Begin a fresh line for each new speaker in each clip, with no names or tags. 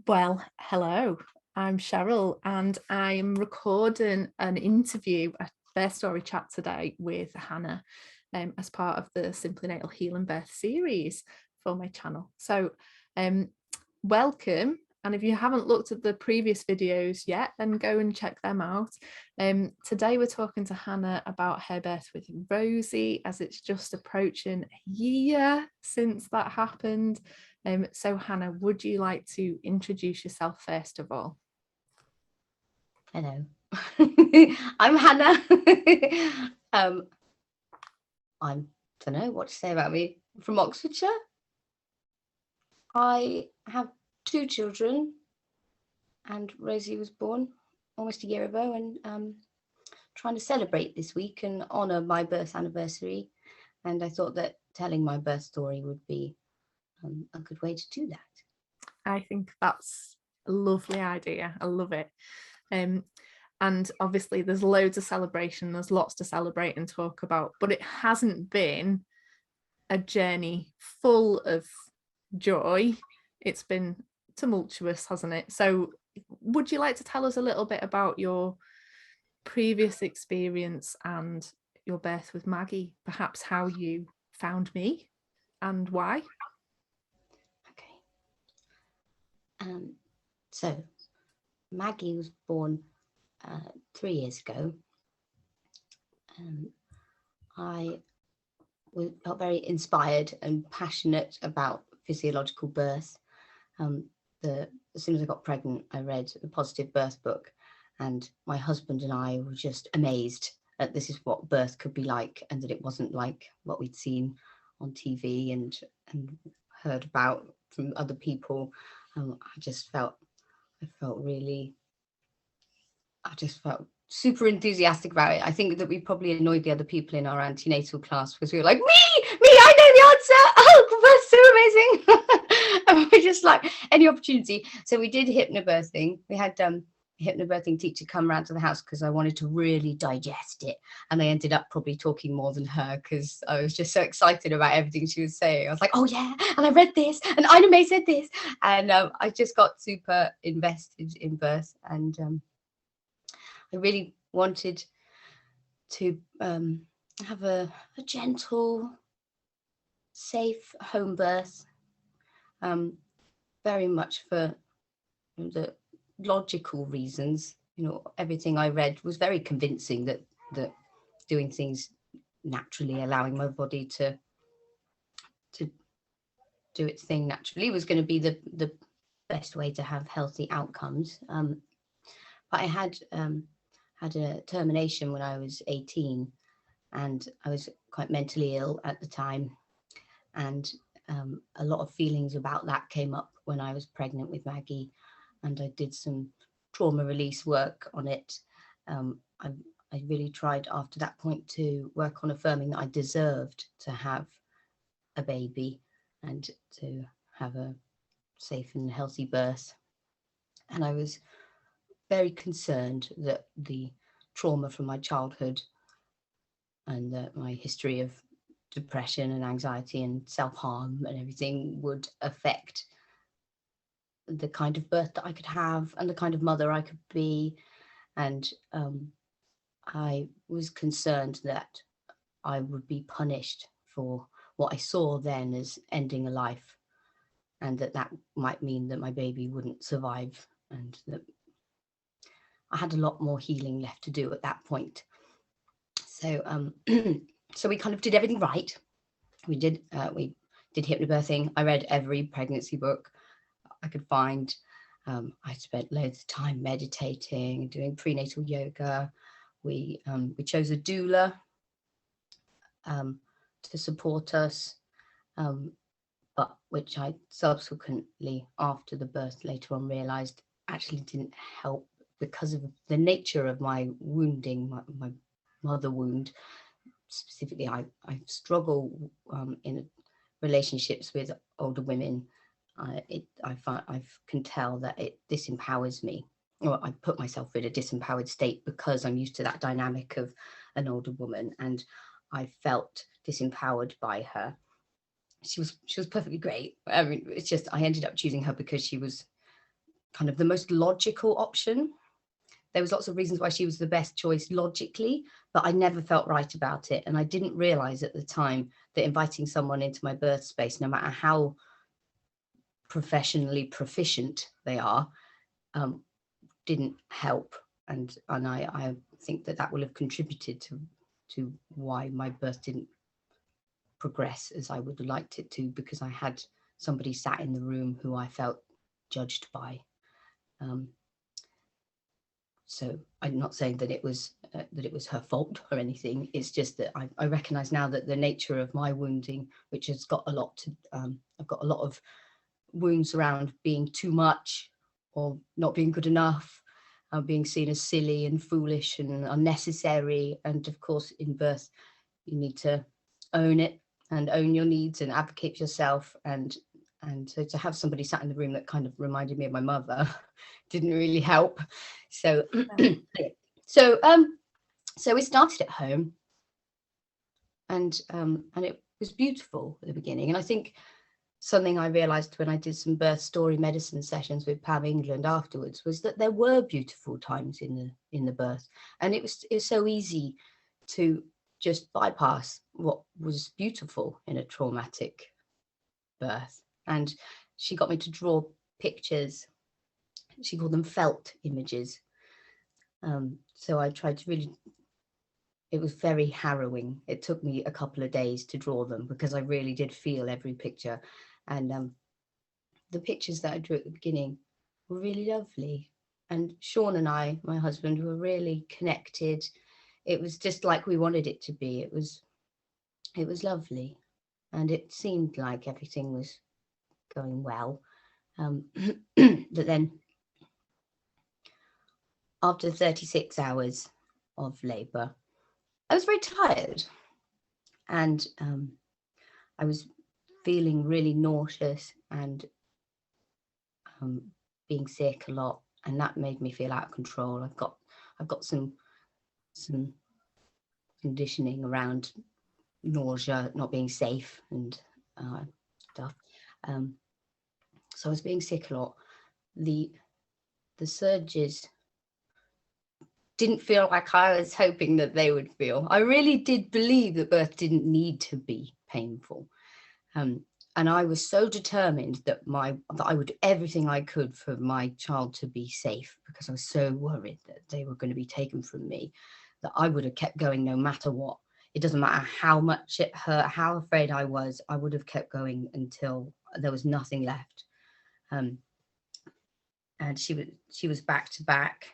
Well, hello, I'm Cheryl and I'm recording an interview, a birth story chat today with Hannah as part of the Simply Natal Healing Birth series for my channel. So, um, welcome. And if you haven't looked at the previous videos yet, then go and check them out. Today we're talking to Hannah about her birth with Rosie, as it's just approaching a year since that happened. So Hannah, would you like to introduce yourself first of all?
Hello, I'm Hannah. I don't know what to say about me. I'm from Oxfordshire. I have two children, and Rosie was born almost a year ago, and trying to celebrate this week and honour my birth anniversary. And I thought that telling my birth story would be a good way to do that.
I think that's a lovely idea. I love it. And obviously there's loads of celebration, there's lots to celebrate and talk about, but it hasn't been a journey full of joy. It's been tumultuous, hasn't it? So would you like to tell us a little bit about your previous experience and your birth with Maggie, perhaps how you found me and why?
Okay. So Maggie was born 3 years ago. I felt very inspired and passionate about physiological birth. As soon as I got pregnant, I read the Positive Birth book, and my husband and I were just amazed that this is what birth could be like, and that it wasn't like what we'd seen on TV and heard about from other people. I just felt super enthusiastic about it. I think that we probably annoyed the other people in our antenatal class because we were like, me, I know the answer. Oh, that's so amazing. And we're just like, any opportunity. So we did hypnobirthing. We had a hypnobirthing teacher come around to the house because I wanted to really digest it. And I ended up probably talking more than her because I was just so excited about everything she was saying. I was like, oh yeah, and I read this, and Ina May said this. And I just got super invested in birth. And I really wanted to have a gentle, safe home birth, very much for the logical reasons. Everything I read was very convincing that doing things naturally, allowing my body to do its thing naturally, was going to be the best way to have healthy outcomes. But I had a termination when I was 18, and I was quite mentally ill at the time. And a lot of feelings about that came up when I was pregnant with Maggie, and I did some trauma release work on it. I really tried after that point to work on affirming that I deserved to have a baby and to have a safe and healthy birth. And I was very concerned that the trauma from my childhood and my history of depression and anxiety and self-harm and everything would affect the kind of birth that I could have and the kind of mother I could be. And I was concerned that I would be punished for what I saw then as ending a life, and that might mean that my baby wouldn't survive, and that I had a lot more healing left to do at that point. So so we kind of did everything right. We did hypnobirthing. I read every pregnancy book I could find. I spent loads of time meditating, doing prenatal yoga. We chose a doula to support us, but which I subsequently, after the birth, later on realised actually didn't help because of the nature of my wounding, my mother wound. Specifically, I struggle in relationships with older women. I can tell that it disempowers me, or I put myself in a disempowered state because I'm used to that dynamic of an older woman, and I felt disempowered by her. She was perfectly great. I mean, it's just I ended up choosing her because she was kind of the most logical option. There was lots of reasons why she was the best choice logically, but I never felt right about it. And I didn't realize at the time that inviting someone into my birth space, no matter how professionally proficient they are, didn't help. And I think that will have contributed to why my birth didn't progress as I would have liked it to, because I had somebody sat in the room who I felt judged by. So I'm not saying that it was her fault or anything. It's just that I recognize now that the nature of my wounding, which has got a lot to, I've got a lot of wounds around being too much or not being good enough, being seen as silly and foolish and unnecessary. And of course, in birth, you need to own it and own your needs and advocate for yourself. And so to have somebody sat in the room that kind of reminded me of my mother didn't really help. So so we started at home, and it was beautiful at the beginning. And I think something I realized when I did some birth story medicine sessions with Pam England afterwards was that there were beautiful times in the birth, and it was so easy to just bypass what was beautiful in a traumatic birth. And she got me to draw pictures. She called them felt images. So I tried to really, it was very harrowing. It took me a couple of days to draw them because I really did feel every picture. And the pictures that I drew at the beginning were really lovely. And Sean and I, my husband, were really connected. It was just like we wanted it to be. It was lovely. And it seemed like everything was going well. But then after 36 hours of labour, I was very tired, and I was feeling really nauseous and being sick a lot, and that made me feel out of control. I've got some conditioning around nausea, not being safe, and stuff. So I was being sick a lot. The surges didn't feel like I was hoping that they would feel. I really did believe that birth didn't need to be painful. And I was so determined that I would do everything I could for my child to be safe, because I was so worried that they were going to be taken from me, that I would have kept going no matter what. It doesn't matter how much it hurt, how afraid I would have kept going until there was nothing left. And she was back to back.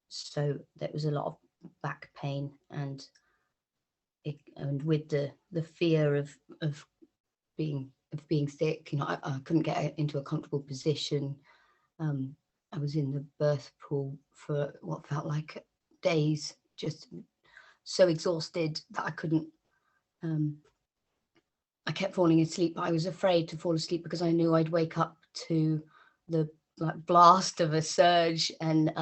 So there was a lot of back pain, and with the fear of being sick, I couldn't get into a comfortable position. I was in the birth pool for what felt like days, just so exhausted that I couldn't. I kept falling asleep, but I was afraid to fall asleep because I knew I'd wake up to the blast of a surge, and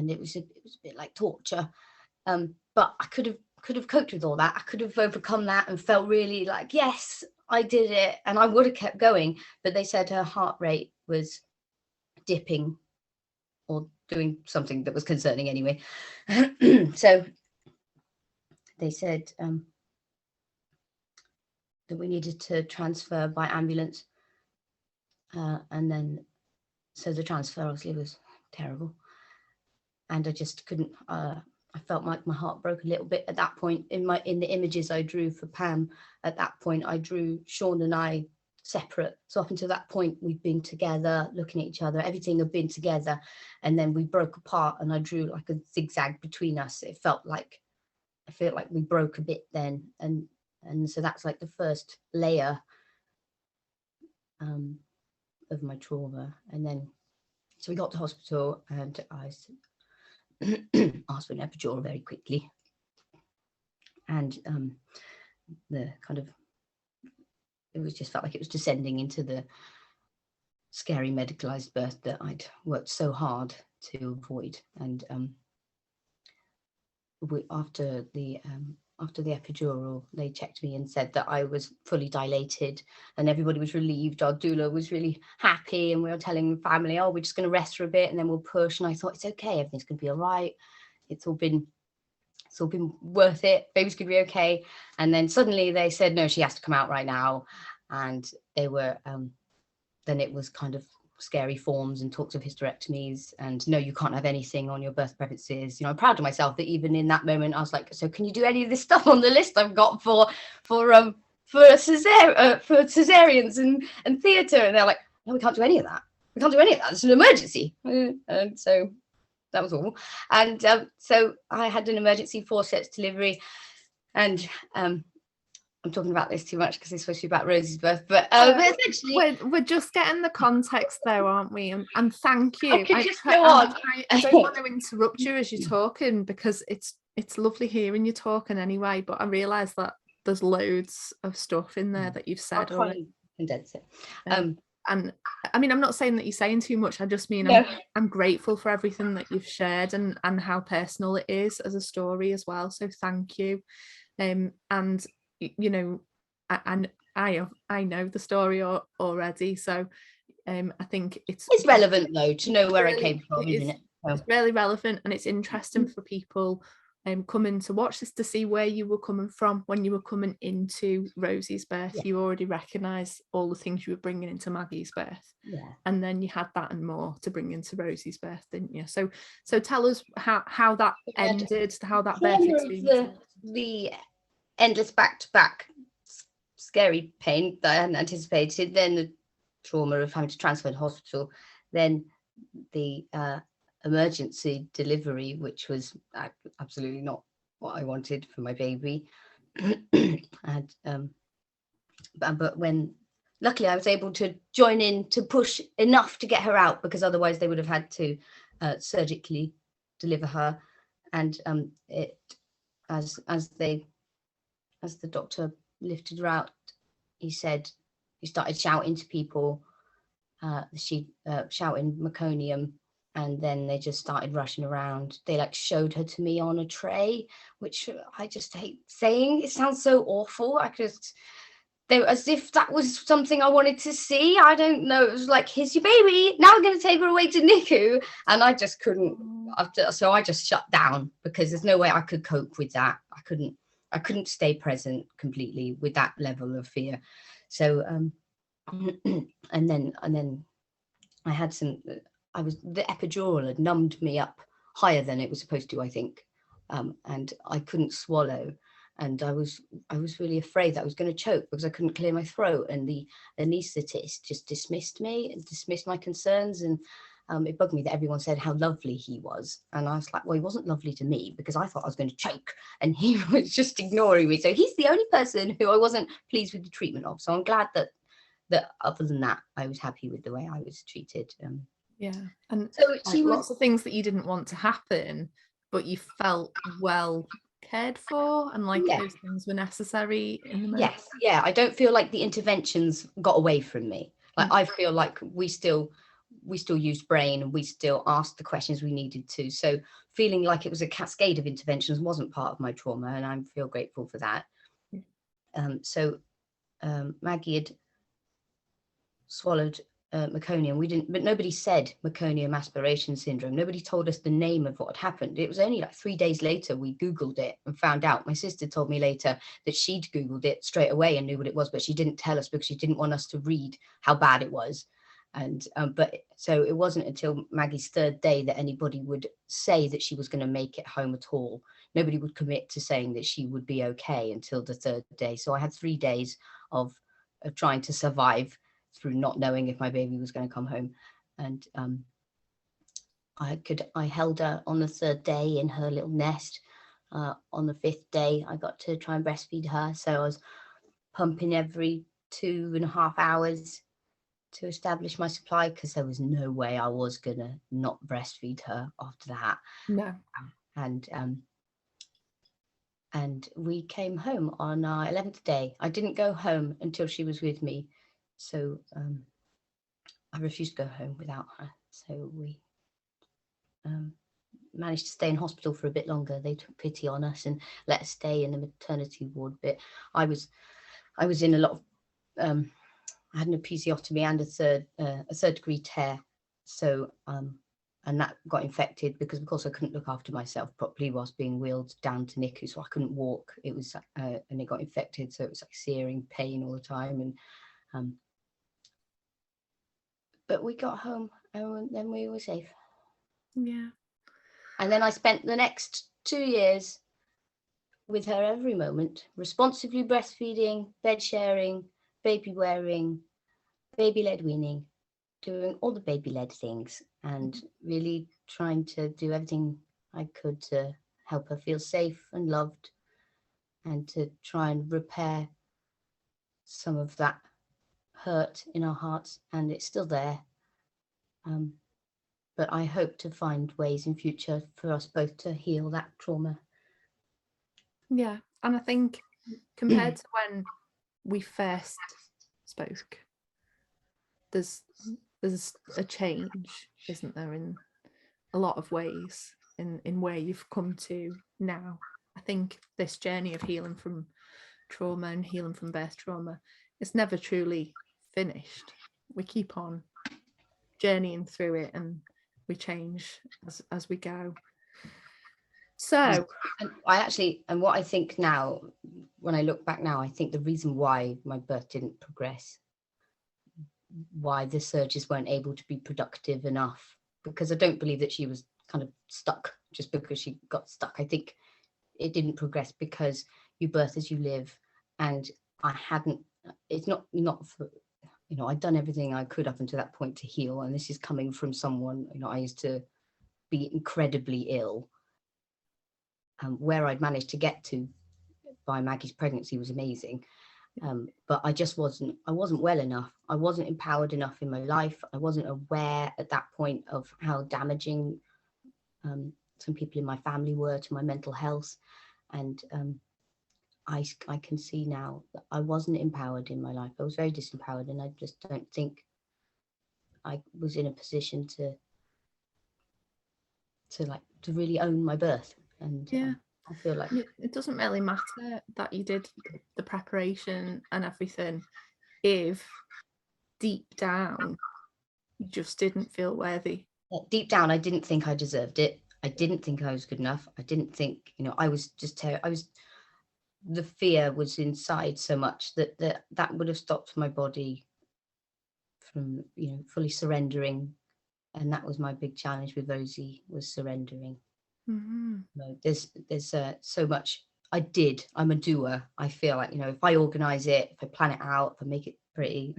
it was a bit like torture. But I could have coped with all that. I could have overcome that and felt really like, yes, I did it, and I would have kept going. But they said her heart rate was dipping or doing something that was concerning anyway. So they said that we needed to transfer by ambulance, and then so the transfer obviously was terrible, and I just couldn't. I felt like my heart broke a little bit at that point. In the images I drew for Pam, at that point I drew Sean and I separate. So up until that point we'd been together, looking at each other, everything had been together, and then we broke apart, and I drew like a zigzag between us. I felt like we broke a bit then, and so that's like the first layer of my trauma. And then so we got to hospital, and I asked for an epidural very quickly, and the kind of, it was just felt like it was descending into the scary medicalized birth that I'd worked so hard to avoid. And after the after the epidural, they checked me and said that I was fully dilated, and everybody was relieved. Our doula was really happy, and we were telling the family, oh, we're just going to rest for a bit and then we'll push. And I thought, it's okay, everything's going to be all right. It's all been worth it. Baby's going to be okay. And then suddenly they said, no, she has to come out right now. And they were, then it was kind of scary forms and talks of hysterectomies, and no, you can't have anything on your birth preferences. I'm proud of myself that even in that moment I was like, so can you do any of this stuff on the list I've got for cesareans and theatre? And they're like, no, we can't do any of that. It's an emergency. And so that was all. And so I had an emergency forceps delivery, and I'm talking about this too much because it's supposed to be about Rosie's birth, but essentially
we're just getting the context though, aren't we? And thank you.
I could just go on.
I don't want to interrupt you as you're talking, because it's lovely hearing you talking anyway, but I realise that there's loads of stuff in there that you've said already.
Condense it.
And I mean, I'm not saying that you're saying too much. I just mean I'm grateful for everything that you've shared and how personal it is as a story as well. So thank you. And and I know the story already, so I think it's
relevant though to know where I came from, isn't it?
It's really relevant, and it's interesting for people coming to watch this to see where you were coming from when you were coming into Rosie's birth. You already recognised all the things you were bringing into Maggie's birth, and then you had that and more to bring into Rosie's birth, didn't you? So tell us how that ended, how that birth experience.
The endless back-to-back scary pain that I hadn't anticipated, then the trauma of having to transfer to hospital, then the emergency delivery, which was absolutely not what I wanted for my baby. And but when luckily I was able to join in to push enough to get her out, because otherwise they would have had to surgically deliver her. And as the doctor lifted her out, he started shouting to people, shouting meconium, and then they just started rushing around. They showed her to me on a tray, which I just hate saying. It sounds so awful. They were as if that was something I wanted to see. I don't know. It was like, here's your baby. Now I'm going to take her away to NICU. And I just couldn't. So I just shut down, because there's no way I could cope with that. I couldn't stay present completely with that level of fear. So, and then I had the epidural had numbed me up higher than it was supposed to, I think. And I couldn't swallow. And I was really afraid that I was going to choke because I couldn't clear my throat. And the anaesthetist just dismissed me and dismissed my concerns. And it bugged me that everyone said how lovely he was. And I was like, well, he wasn't lovely to me, because I thought I was going to choke, and he was just ignoring me. So he's the only person who I wasn't pleased with the treatment of. So I'm glad that other than that, I was happy with the way I was treated.
And so lots of things that you didn't want to happen, but you felt well cared for, and those things were necessary in the moment.
I don't feel like the interventions got away from me. I feel like we still used brain, and we still asked the questions we needed to. So feeling like it was a cascade of interventions wasn't part of my trauma, and I feel grateful for that. Maggie had swallowed meconium. But nobody said meconium aspiration syndrome. Nobody told us the name of what had happened. It was only 3 days later we Googled it and found out. My sister told me later that she'd Googled it straight away and knew what it was, but she didn't tell us because she didn't want us to read how bad it was. And so it wasn't until Maggie's 3rd day that anybody would say that she was going to make it home at all. Nobody would commit to saying that she would be okay until the 3rd day. So I had 3 days of trying to survive through not knowing if my baby was going to come home. And I held her on the 3rd day in her little nest. On the 5th day, I got to try and breastfeed her. So I was pumping every 2.5 hours to establish my supply, because there was no way I was going to not breastfeed her after that.
No.
And we came home on our 11th day. I didn't go home until she was with me. So I refused to go home without her. So managed to stay in hospital for a bit longer. They took pity on us and let us stay in the maternity ward bit. I was in a lot of I had an episiotomy and a third degree tear, so and that got infected because of course I couldn't look after myself properly whilst being wheeled down to NICU, so I couldn't walk. It was and it got infected, so it was like searing pain all the time. And but we got home and then we were safe.
Yeah.
And then I spent the next 2 years with her every moment, responsibly breastfeeding, bed sharing, baby wearing, baby-led weaning, doing all the baby-led things, and really trying to do everything I could to help her feel safe and loved, and to try and repair some of that hurt in our hearts. And it's still there. But I hope to find ways in future for us both to heal that trauma.
Yeah. And I think compared to when we first spoke, there's a change, isn't there, in a lot of ways in where you've come to now. I think this journey of healing from trauma and healing from birth trauma, it's never truly finished. We keep on journeying through it and we change as we go. So
and what I think now, when I look back now, I think the reason why my birth didn't progress, why the surges weren't able to be productive enough, because I don't believe that she was kind of stuck just because she got stuck. I think it didn't progress because you birth as you live, and I hadn't, it's not for, I'd done everything I could up until that point to heal, and this is coming from someone, I used to be incredibly ill. Where I'd managed to get to by Maggie's pregnancy was amazing. But I wasn't well enough. I wasn't empowered enough in my life. I wasn't aware at that point of how damaging some people in my family were to my mental health. And I can see now that I wasn't empowered in my life. I was very disempowered, and I just don't think I was in a position to really own my birth. And
yeah,
I feel like
it doesn't really matter that you did the preparation and everything if deep down you just didn't feel worthy.
deep down I didn't think I deserved it. I didn't think I was good enough. I didn't think, I was just the fear was inside so much that would have stopped my body from fully surrendering. And that was my big challenge with Rosie, was surrendering. There's so much I'm a doer. I feel like, if I organize it, if I plan it out, if I make it pretty,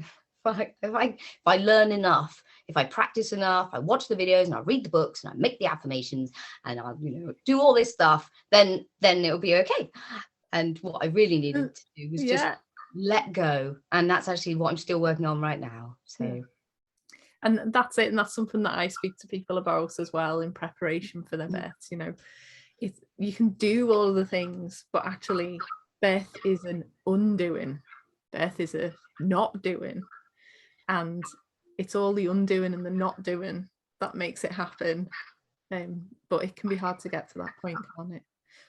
if I learn enough, if I practice enough, I watch the videos and I read the books and I make the affirmations and I do all this stuff, then it'll be okay. And what I really needed to do was just let go, and that's actually what I'm still working on right now. So
and that's it, and that's something that I speak to people about as well in preparation for their births. You can do all the things, but actually birth is an undoing, birth is a not doing, and it's all the undoing and the not doing that makes it happen. But it can be hard to get to that point, can't it?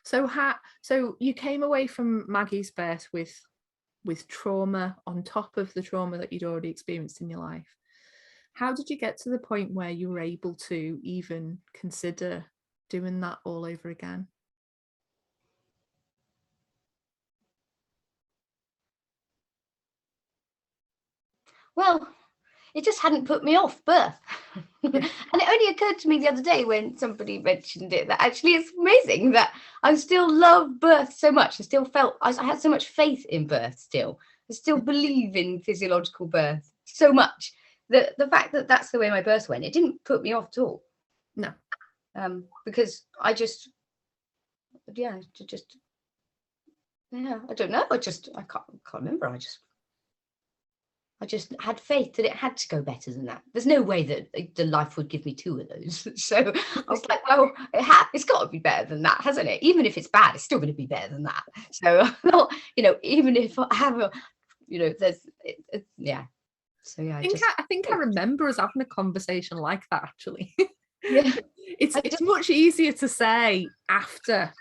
So you came away from Maggie's birth with trauma on top of the trauma that you'd already experienced in your life. How did you get to the point where you were able to even consider doing that all over again?
Well, it just hadn't put me off birth. And it only occurred to me the other day when somebody mentioned it, that actually it's amazing that I still love birth so much. I still felt I had so much faith in birth still. I still believe in physiological birth so much. The fact that that's the way my birth went, it didn't put me off at all.
No.
Because I just I don't know. I can't remember. I just had faith that it had to go better than that. There's no way that the life would give me two of those. So I was like, well, it's got to be better than that, hasn't it? Even if it's bad, it's still going to be better than that. So, even if I have yeah. So yeah,
I think I remember us having a conversation like that, actually.
Yeah.
It's much easier to say after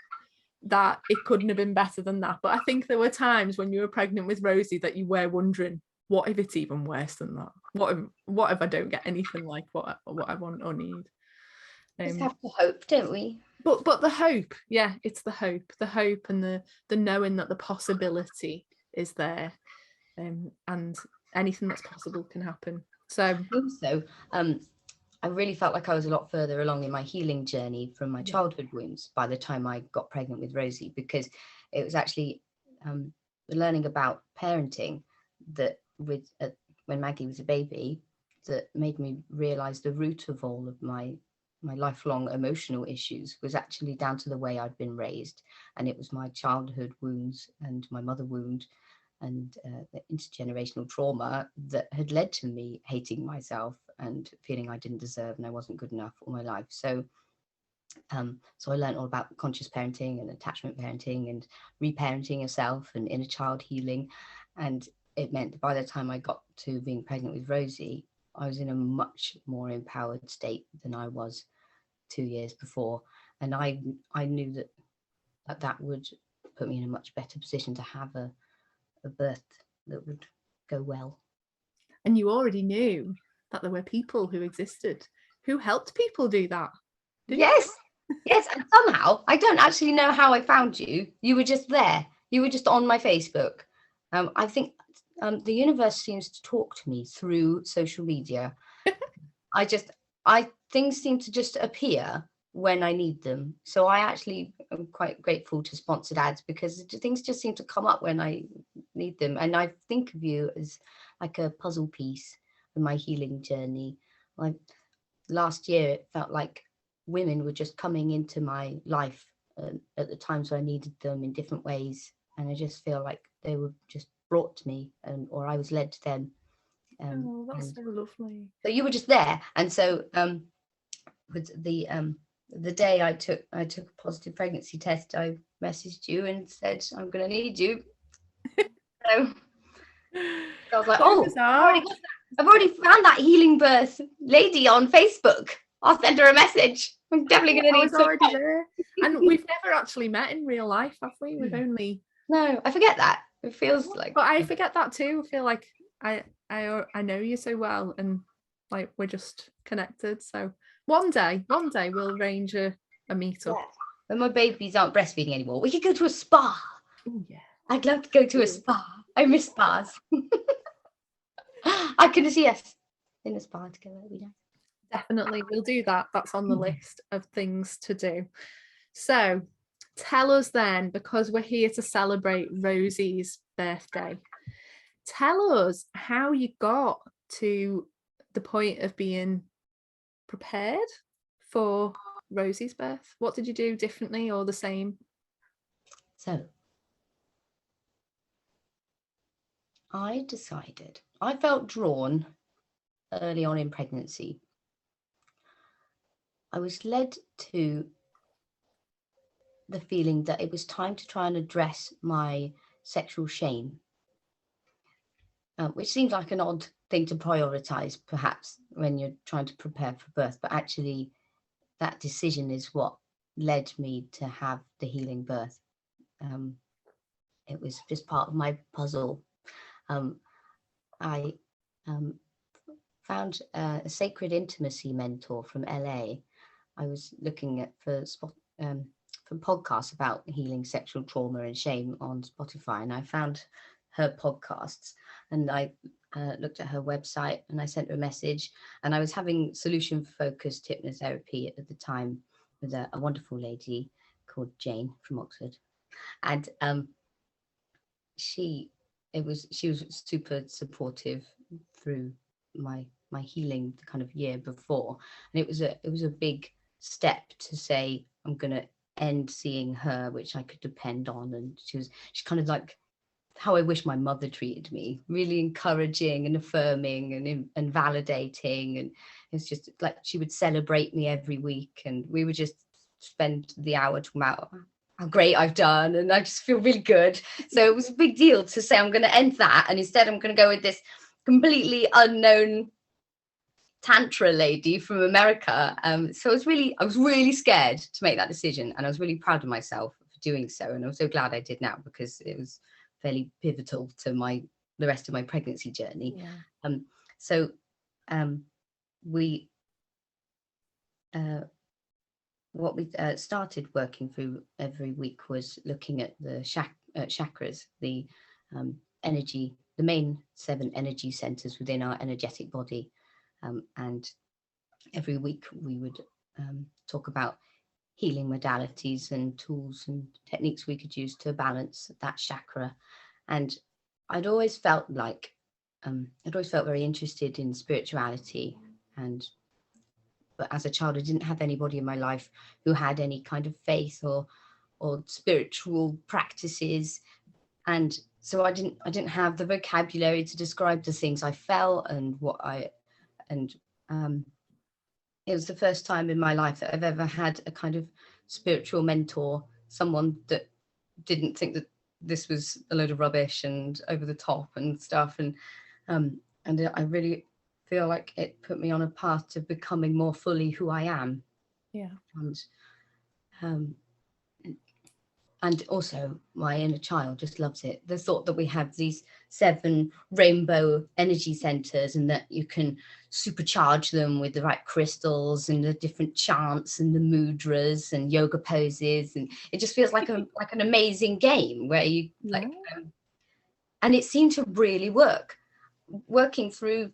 that it couldn't have been better than that. But I think there were times when you were pregnant with Rosie that you were wondering, what if it's even worse than that? What if I don't get anything like what I want or need?
Just have to hope, don't we?
But the hope, yeah, it's the hope and the knowing that the possibility is there, and anything that's possible can happen. So
also, I really felt like I was a lot further along in my healing journey from my childhood wounds by the time I got pregnant with Rosie, because it was actually learning about parenting that when Maggie was a baby that made me realize the root of all of my lifelong emotional issues was actually down to the way I'd been raised. And it was my childhood wounds and my mother wound and the intergenerational trauma that had led to me hating myself and feeling I didn't deserve and I wasn't good enough all my life. So I learned all about conscious parenting and attachment parenting and reparenting yourself and inner child healing. And it meant that by the time I got to being pregnant with Rosie, I was in a much more empowered state than I was 2 years before. And I knew that would put me in a much better position to have a birth that would go well.
And you already knew that there were people who existed who helped people do that.
Yes. Yes. And somehow, I don't actually know how I found you. You were just there. You were just on my Facebook. I think the universe seems to talk to me through social media. Things seem to just appear when I need them. So I actually am quite grateful to sponsored ads because things just seem to come up when I need them. And I think of you as like a puzzle piece in my healing journey. Like last year, it felt like women were just coming into my life at the times where I needed them in different ways. And I just feel like they were just brought to me or I was led to them.
That's so lovely.
So you were just there. And so with the day I took a positive pregnancy test, I messaged you and said, I'm going to need you. So I was like, I've already found that healing birth lady on Facebook. I'll send her a message. I'm definitely going to need
already there. And we've never actually met in real life, have we? We've only...
No, I forget that. It feels like...
But I forget that too. I feel like I know you so well and like we're just connected. So one day we'll arrange a meetup.
Yeah. When my babies aren't breastfeeding anymore, we could go to a spa.
Oh yeah.
I'd love to go to a spa. I miss spas. I could see us in a spa together. That'd be nice.
Definitely, we'll do that. That's on the list of things to do. So tell us then, because we're here to celebrate Rosie's birthday, tell us how you got to the point of being prepared for Rosie's birth. What did you do differently or the same?
So I felt drawn early on in pregnancy. I was led to the feeling that it was time to try and address my sexual shame, which seems like an odd thing to prioritize, perhaps, when you're trying to prepare for birth. But actually, that decision is what led me to have the healing birth. It was just part of my puzzle. I found a sacred intimacy mentor from LA. I was looking at for podcasts about healing sexual trauma and shame on Spotify, and I found her podcasts, and I looked at her website and I sent her a message. And I was having solution-focused hypnotherapy at the time with a wonderful lady called Jane from Oxford, and she was super supportive through my healing the kind of year before, and it was a big step to say I'm gonna end seeing her, which I could depend on. And she's kind of like how I wish my mother treated me, really encouraging and affirming and validating. And it's just like she would celebrate me every week, and we would just spend the hour talking about how great I've done, and I just feel really good. So it was a big deal to say I'm going to end that, and instead I'm going to go with this completely unknown tantra lady from America. So I was really scared to make that decision, and I was really proud of myself for doing so. And I'm so glad I did now, because it was fairly pivotal to the rest of my pregnancy journey.
Yeah.
So we what we started working through every week was looking at the chakras, the energy, the main 7 energy centers within our energetic body. And every week we would talk about healing modalities and tools and techniques we could use to balance that chakra. And I'd always felt very interested in spirituality, but as a child I didn't have anybody in my life who had any kind of faith or spiritual practices, and so I didn't have the vocabulary to describe the things I felt and it was the first time in my life that I've ever had a kind of spiritual mentor, someone that didn't think that this was a load of rubbish and over the top and stuff. And I really feel like it put me on a path to becoming more fully who I am.
Yeah.
And also my inner child just loves it. The thought that we have these 7 rainbow energy centers, and that you can supercharge them with the right crystals and the different chants and the mudras and yoga poses, and it just feels like an amazing game where you and it seemed to really work. Working through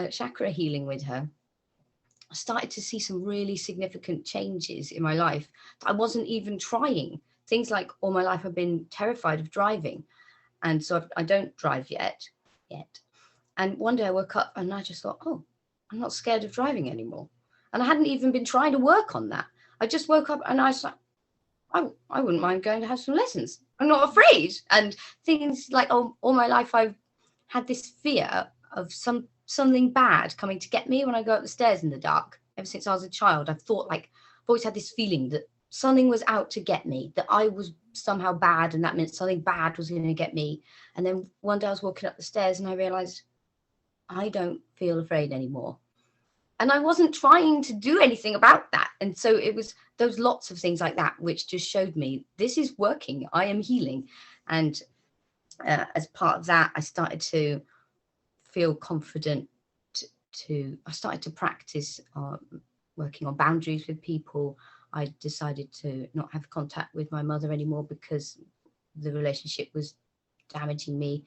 chakra healing with her, I started to see some really significant changes in my life that I wasn't even trying. Things like, all my life I've been terrified of driving, and so I don't drive yet. And one day I woke up and I just thought, oh, I'm not scared of driving anymore. And I hadn't even been trying to work on that. I just woke up and I was like, I wouldn't mind going to have some lessons. I'm not afraid. And things like, all my life I've had this fear of something bad coming to get me when I go up the stairs in the dark. Ever since I was a child, I've always had this feeling that something was out to get me, that I was somehow bad, and that meant something bad was going to get me. And then one day I was walking up the stairs and I realized I don't feel afraid anymore. And I wasn't trying to do anything about that. And so there was lots of things like that which just showed me this is working. I am healing. And as part of that, I started to feel confident I started to practice working on boundaries with people. I decided to not have contact with my mother anymore because the relationship was damaging me.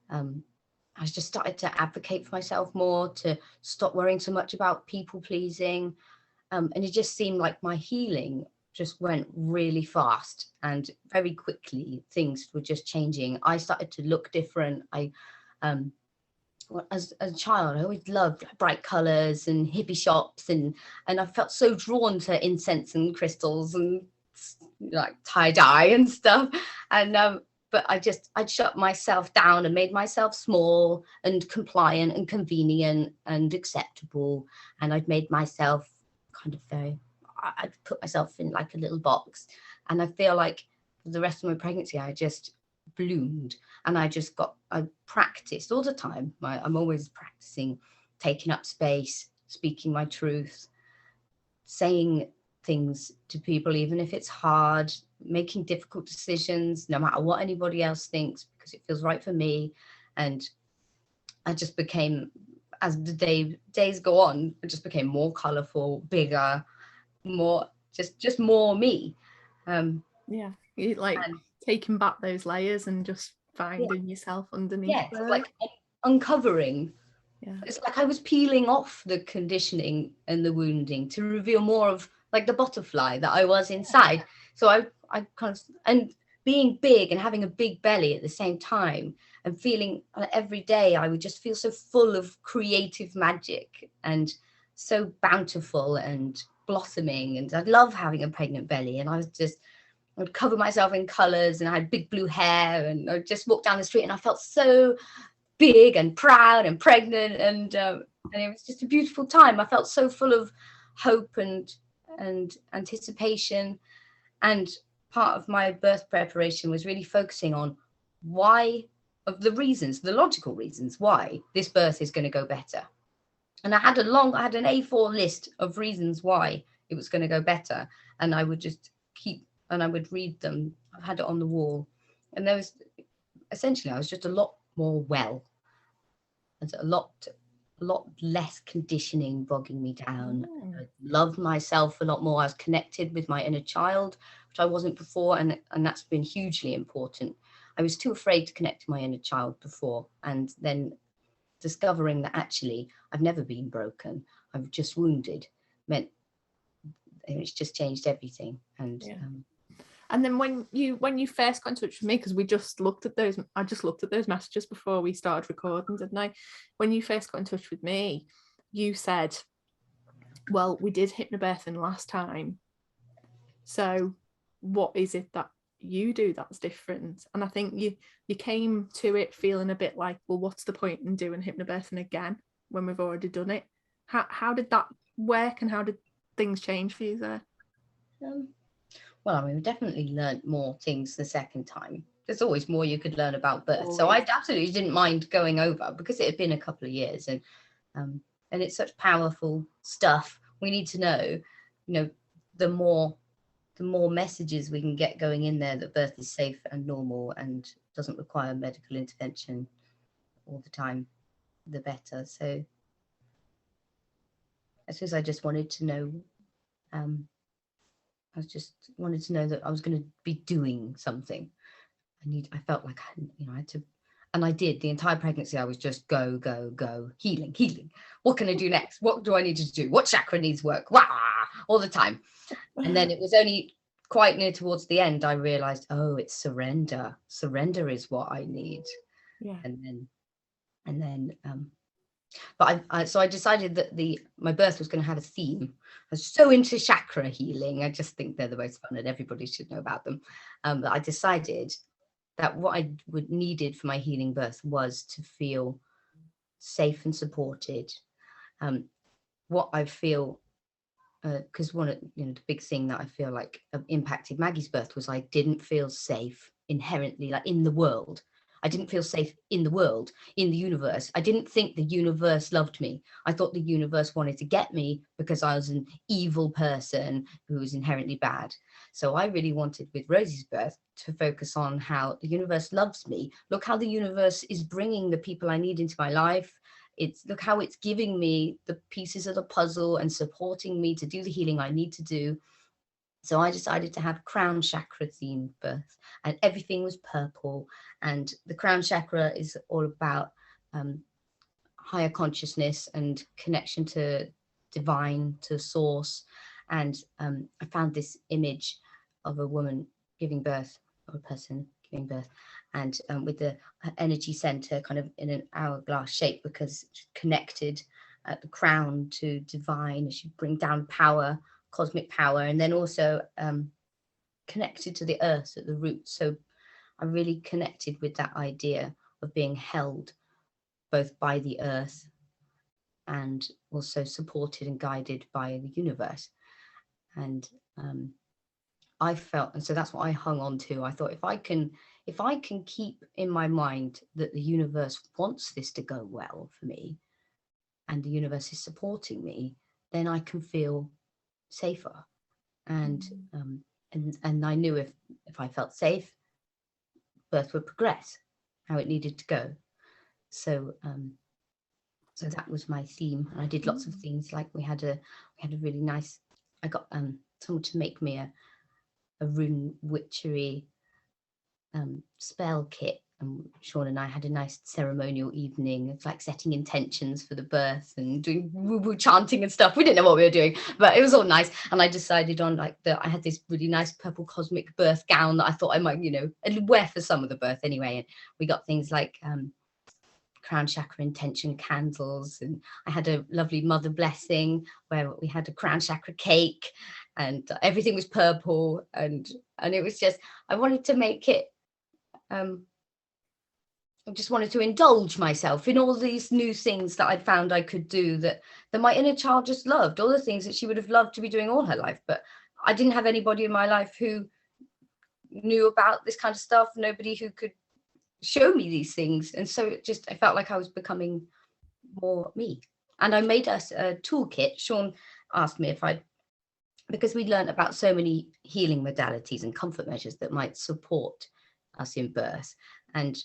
I just started to advocate for myself more, to stop worrying so much about people pleasing. And it just seemed like my healing just went really fast, and very quickly things were just changing. I started to look different. As a child, I always loved bright colors and hippie shops, and I felt so drawn to incense and crystals and like tie-dye and stuff. And but I'd shut myself down and made myself small and compliant and convenient and acceptable, and I'd made myself kind of I'd put myself in like a little box. And I feel like for the rest of my pregnancy I just bloomed, and I practiced all the time. I'm always practicing taking up space, speaking my truth, saying things to people even if it's hard, making difficult decisions no matter what anybody else thinks, because it feels right for me. And I just became, as the days go on, I just became more colorful, bigger, more just more me.
Yeah, you like taking back those layers and just finding yourself underneath.
Like uncovering.
Yeah,
it's like I was peeling off the conditioning and the wounding to reveal more of like the butterfly that I was inside. So I kind of, and being big and having a big belly at the same time, and feeling every day I would just feel so full of creative magic and so bountiful and blossoming. And I love having a pregnant belly, and I would cover myself in colors, and I had big blue hair, and I just walked down the street and I felt so big and proud and pregnant, and it was just a beautiful time. I felt so full of hope and anticipation. And part of my birth preparation was really focusing on the logical reasons why this birth is going to go better. And I had an A4 list of reasons why it was going to go better. And I would just I would read them. I've had it on the wall. And there was, essentially, I was just a lot more well. There's a lot less conditioning bogging me down. I loved myself a lot more. I was connected with my inner child, which I wasn't before, and that's been hugely important. I was too afraid to connect to my inner child before, and then discovering that actually I've never been broken, I'm just wounded, meant it's just changed everything. And
and then when you first got in touch with me, because I just looked at those messages before we started recording, didn't I? When you first got in touch with me, you said, well, we did hypnobirthing last time, so what is it that you do that's different? And I think you came to it feeling a bit like, well, what's the point in doing hypnobirthing again when we've already done it? How did that work, and how did things change for you there?
Well, I mean, we definitely learned more things the second time. There's always more you could learn about birth.
Always.
So I absolutely didn't mind going over, because it had been a couple of years, and it's such powerful stuff. We need to know, the more messages we can get going in there that birth is safe and normal and doesn't require medical intervention all the time, the better. So I suppose I just wanted to know, that I was going to be doing something. I felt like I had to, and I did. The entire pregnancy I was just go, go, go, healing. What can I do next? What do I need to do? What chakra needs work? Wah! All the time. And then it was only quite near towards the end I realized, oh, it's surrender. Surrender is what I need.
Yeah.
And then but I decided that my birth was going to have a theme. I was so into chakra healing. I just think they're the most fun and everybody should know about them. But I decided that what I needed for my healing birth was to feel safe and supported. What I feel, because one of the big thing that I feel like impacted Maggie's birth was I didn't feel safe inherently, like in the world. I didn't feel safe in the world, in the universe. I didn't think the universe loved me. I thought the universe wanted to get me because I was an evil person who was inherently bad. So I really wanted, with Rosie's birth, to focus on how the universe loves me. Look how the universe is bringing the people I need into my life. Look how it's giving me the pieces of the puzzle and supporting me to do the healing I need to do. So I decided to have crown chakra themed birth, and everything was purple. And the crown chakra is all about higher consciousness and connection to divine, to source. And I found this image of a woman giving birth, or a person giving birth, and with the energy center kind of in an hourglass shape, because it's connected at the crown to divine, as you bring down power, cosmic power, and then also connected to the earth at the root. So I really connected with that idea of being held both by the earth and also supported and guided by the universe. And I felt, and so that's what I hung on to. I thought, if I can keep in my mind that the universe wants this to go well for me, and the universe is supporting me, then I can feel safer. And I knew if I felt safe, birth would progress how it needed to go. So so that was my theme. And I did lots of things, like we had a really nice, I got someone to make me a rune witchery spell kit, and Sean and I had a nice ceremonial evening of like setting intentions for the birth and doing woo-woo chanting and stuff. We didn't know what we were doing, but it was all nice. And I decided on I had this really nice purple cosmic birth gown that I thought I might, I'd wear for some of the birth anyway. And we got things like crown chakra intention candles, and I had a lovely mother blessing where we had a crown chakra cake, and everything was purple, and it was just, I wanted to make it I just wanted to indulge myself in all these new things that I'd found I could do, that my inner child just loved, all the things that she would have loved to be doing all her life. But I didn't have anybody in my life who knew about this kind of stuff, nobody who could show me these things. And so I felt like I was becoming more me. And I made us a toolkit. Sean asked me if I'd, because we'd learned about so many healing modalities and comfort measures that might support us in birth. And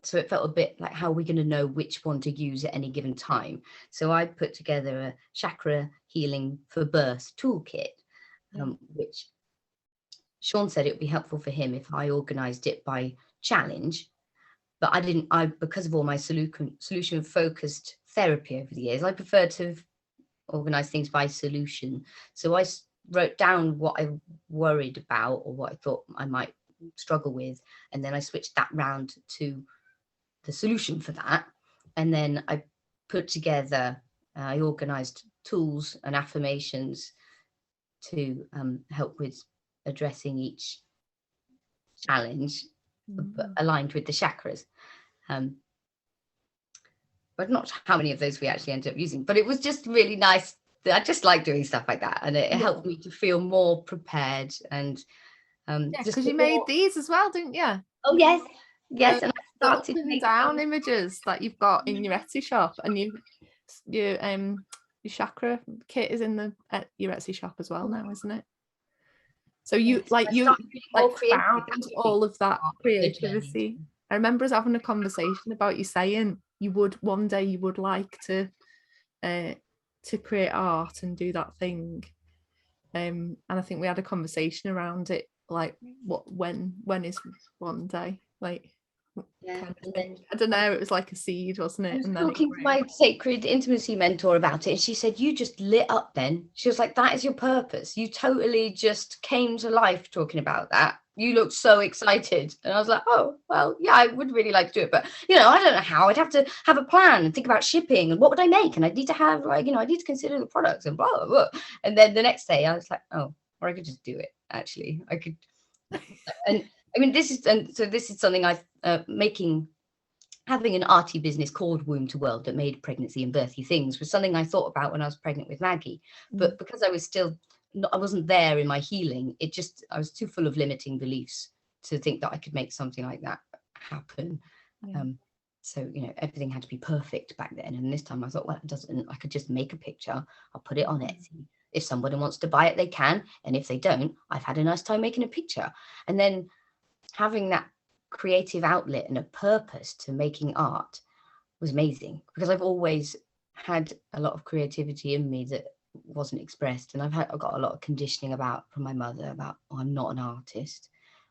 so it felt a bit like, how are we going to know which one to use at any given time? So I put together a chakra healing for birth toolkit, which Sean said it would be helpful for him if I organized it by challenge. But because of all my solution focused therapy over the years, I prefer to organize things by solution. So I wrote down what I worried about or what I thought I might struggle with, and then I switched that round to the solution for that. And then I organized tools and affirmations to help with addressing each challenge, but aligned with the chakras. But not how many of those we actually ended up using, but it was just really nice. I just like doing stuff like that, and it helped me to feel more prepared. And
because you made these as well, didn't you?
Oh yes, and I
started up and down images that you've got in your Etsy shop, and your chakra kit is in your Etsy shop as well now, isn't it? So you found all of that creativity. I remember us having a conversation about you saying one day you would like to create art and do that thing, and I think we had a conversation around it, like when is one day, like kind of thing. I don't know, it was like a seed, wasn't it?
I was talking to my sacred intimacy mentor about it, and she said, you just lit up then. She was like, that is your purpose. You totally just came to life talking about that. You looked so excited. And I was like, oh, well, yeah, I would really like to do it. But, I don't know how. I'd have to have a plan and think about shipping and what would I make? And I'd need to have, I need to consider the products and blah, blah, blah. And then the next day I was like, oh, or I could just do it, actually. I could. And I mean, this is something having an arty business called Womb to World that made pregnancy and birthy things was something I thought about when I was pregnant with Maggie. But because I wasn't there in my healing, I was too full of limiting beliefs to think that I could make something like that happen. So, everything had to be perfect back then. And this time I thought, well, it doesn't. I could just make a picture. I'll put it on Etsy. If somebody wants to buy it, they can. And if they don't, I've had a nice time making a picture. And then having that creative outlet and a purpose to making art was amazing, because I've always had a lot of creativity in me that wasn't expressed, and I've got a lot of conditioning from my mother about, oh, I'm not an artist.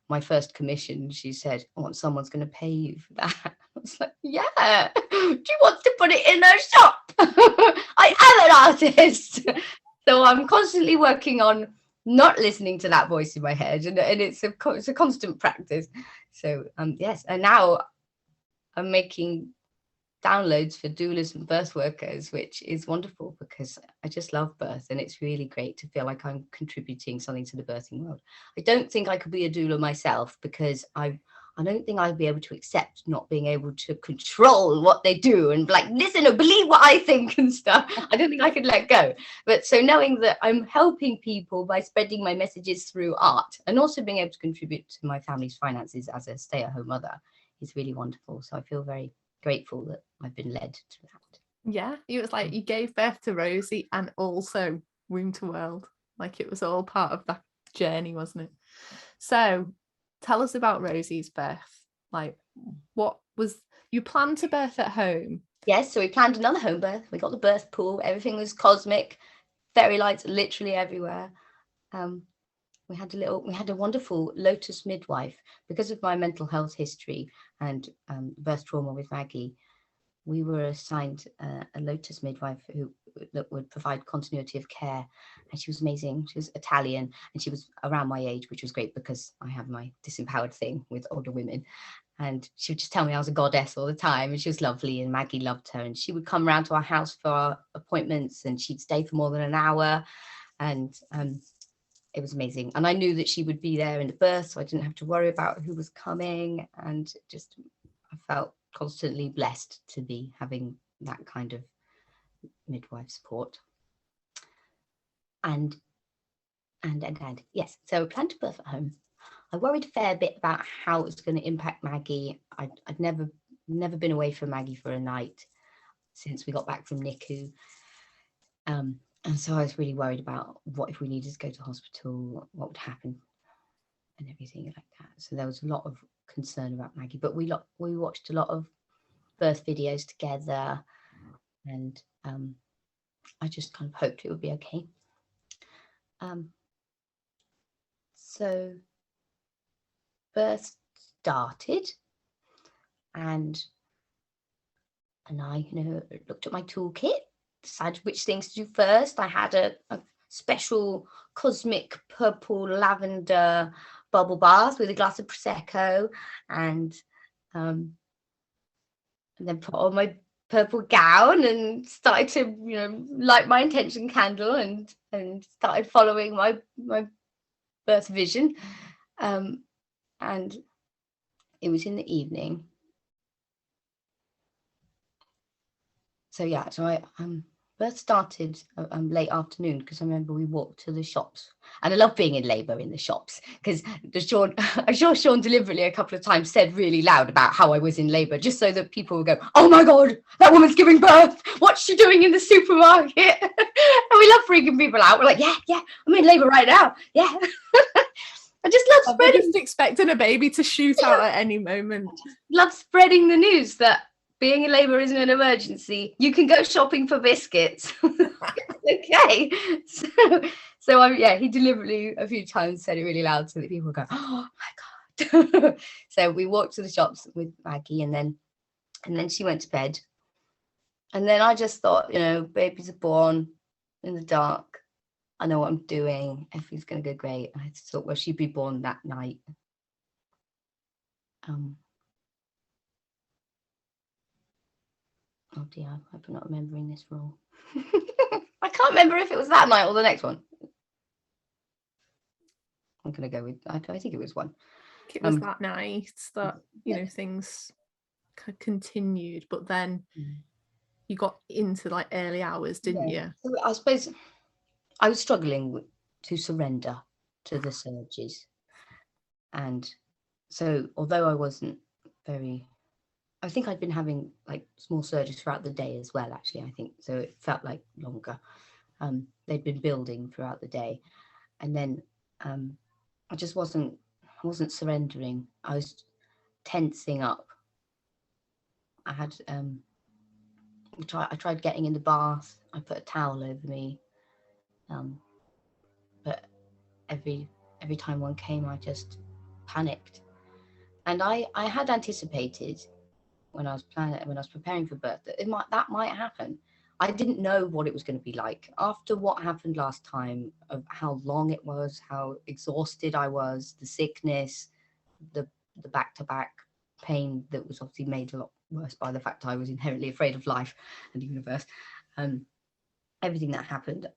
My first commission, she said, someone's going to pay you for that. I was like, yeah, she wants to put it in her shop. I am an artist. So I'm constantly working on not listening to that voice in my head, and it's a constant practice. So yes, and now I'm making downloads for doulas and birth workers, which is wonderful because I just love birth, and it's really great to feel like I'm contributing something to the birthing world. I don't think I could be a doula myself, because I don't think I'd be able to accept not being able to control what they do and like, listen or believe what I think and stuff. I don't think I could let go. But so knowing that I'm helping people by spreading my messages through art, and also being able to contribute to my family's finances as a stay-at-home mother, is really wonderful. So I feel very grateful that I've been led to that.
Yeah, it was like you gave birth to Rosie and also Womb to World. Like it was all part of that journey, wasn't it? So tell us about Rosie's birth. Like, you planned to birth at home?
Yes, so we planned another home birth. We got the birth pool. Everything was cosmic. Fairy lights literally everywhere. We had a wonderful lotus midwife. Because of my mental health history and birth trauma with Maggie, we were assigned a lotus midwife that would provide continuity of care, and she was amazing. She was Italian, and she was around my age, which was great because I have my disempowered thing with older women. And she would just tell me I was a goddess all the time, and she was lovely, and Maggie loved her. And she would come around to our house for our appointments, and she'd stay for more than an hour, and it was amazing. And I knew that she would be there in the birth, so I didn't have to worry about who was coming, and I felt constantly blessed to be having that kind of midwife support. And yes, so I planned to birth at home. I worried a fair bit about how it was going to impact Maggie. I'd never been away from Maggie for a night. since we got back from NICU. And so I was really worried about what if we needed to go to hospital, what would happen and everything like that. So there was a lot of concern about Maggie, but we watched a lot of birth videos together, and I just kind of hoped it would be okay. So birth started, and I, looked at my toolkit, decided which things to do first. I had a special cosmic purple lavender bubble bath with a glass of prosecco, and then put on my purple gown and started to light my intention candle and started following my birth vision, and it was in the evening. So yeah, so I birth started late afternoon, because I remember we walked to the shops, and I love being in labour in the shops, because I'm sure Sean deliberately a couple of times said really loud about how I was in labour, just so that people would go, "Oh my God, that woman's giving birth! What's she doing in the supermarket?" And we love freaking people out. We're like, yeah, I'm in labour right now. Yeah. I just love spreading.
They're just expecting a baby to shoot out at any moment.
Love spreading the news that being in labour isn't an emergency. You can go shopping for biscuits. Okay. So he deliberately a few times said it really loud so that people would go, "Oh my God." So we walked to the shops with Maggie, and then she went to bed. And then I just thought, babies are born in the dark. I know what I'm doing. Everything's going to go great. And I thought, well, she'd be born that night. Oh dear, I hope I'm not remembering this wrong. I can't remember if it was that night or the next one. I'm going to go with, I think it was one.
It was that night that, things continued, but then you got into like early hours, didn't you?
So I suppose I was struggling to surrender to the surges. And so although I wasn't I think I'd been having like small surges throughout the day as well, actually, I think. So it felt like longer. They'd been building throughout the day. And then I just wasn't surrendering. I was tensing up. I had I tried getting in the bath. I put a towel over me. But every time one came, I just panicked. And I had anticipated when I was preparing for birth that might happen. I didn't know what it was going to be like after what happened last time, of how long it was, how exhausted I was, the sickness, the back-to-back pain that was obviously made a lot worse by the fact I was inherently afraid of life and the universe. Everything that happened,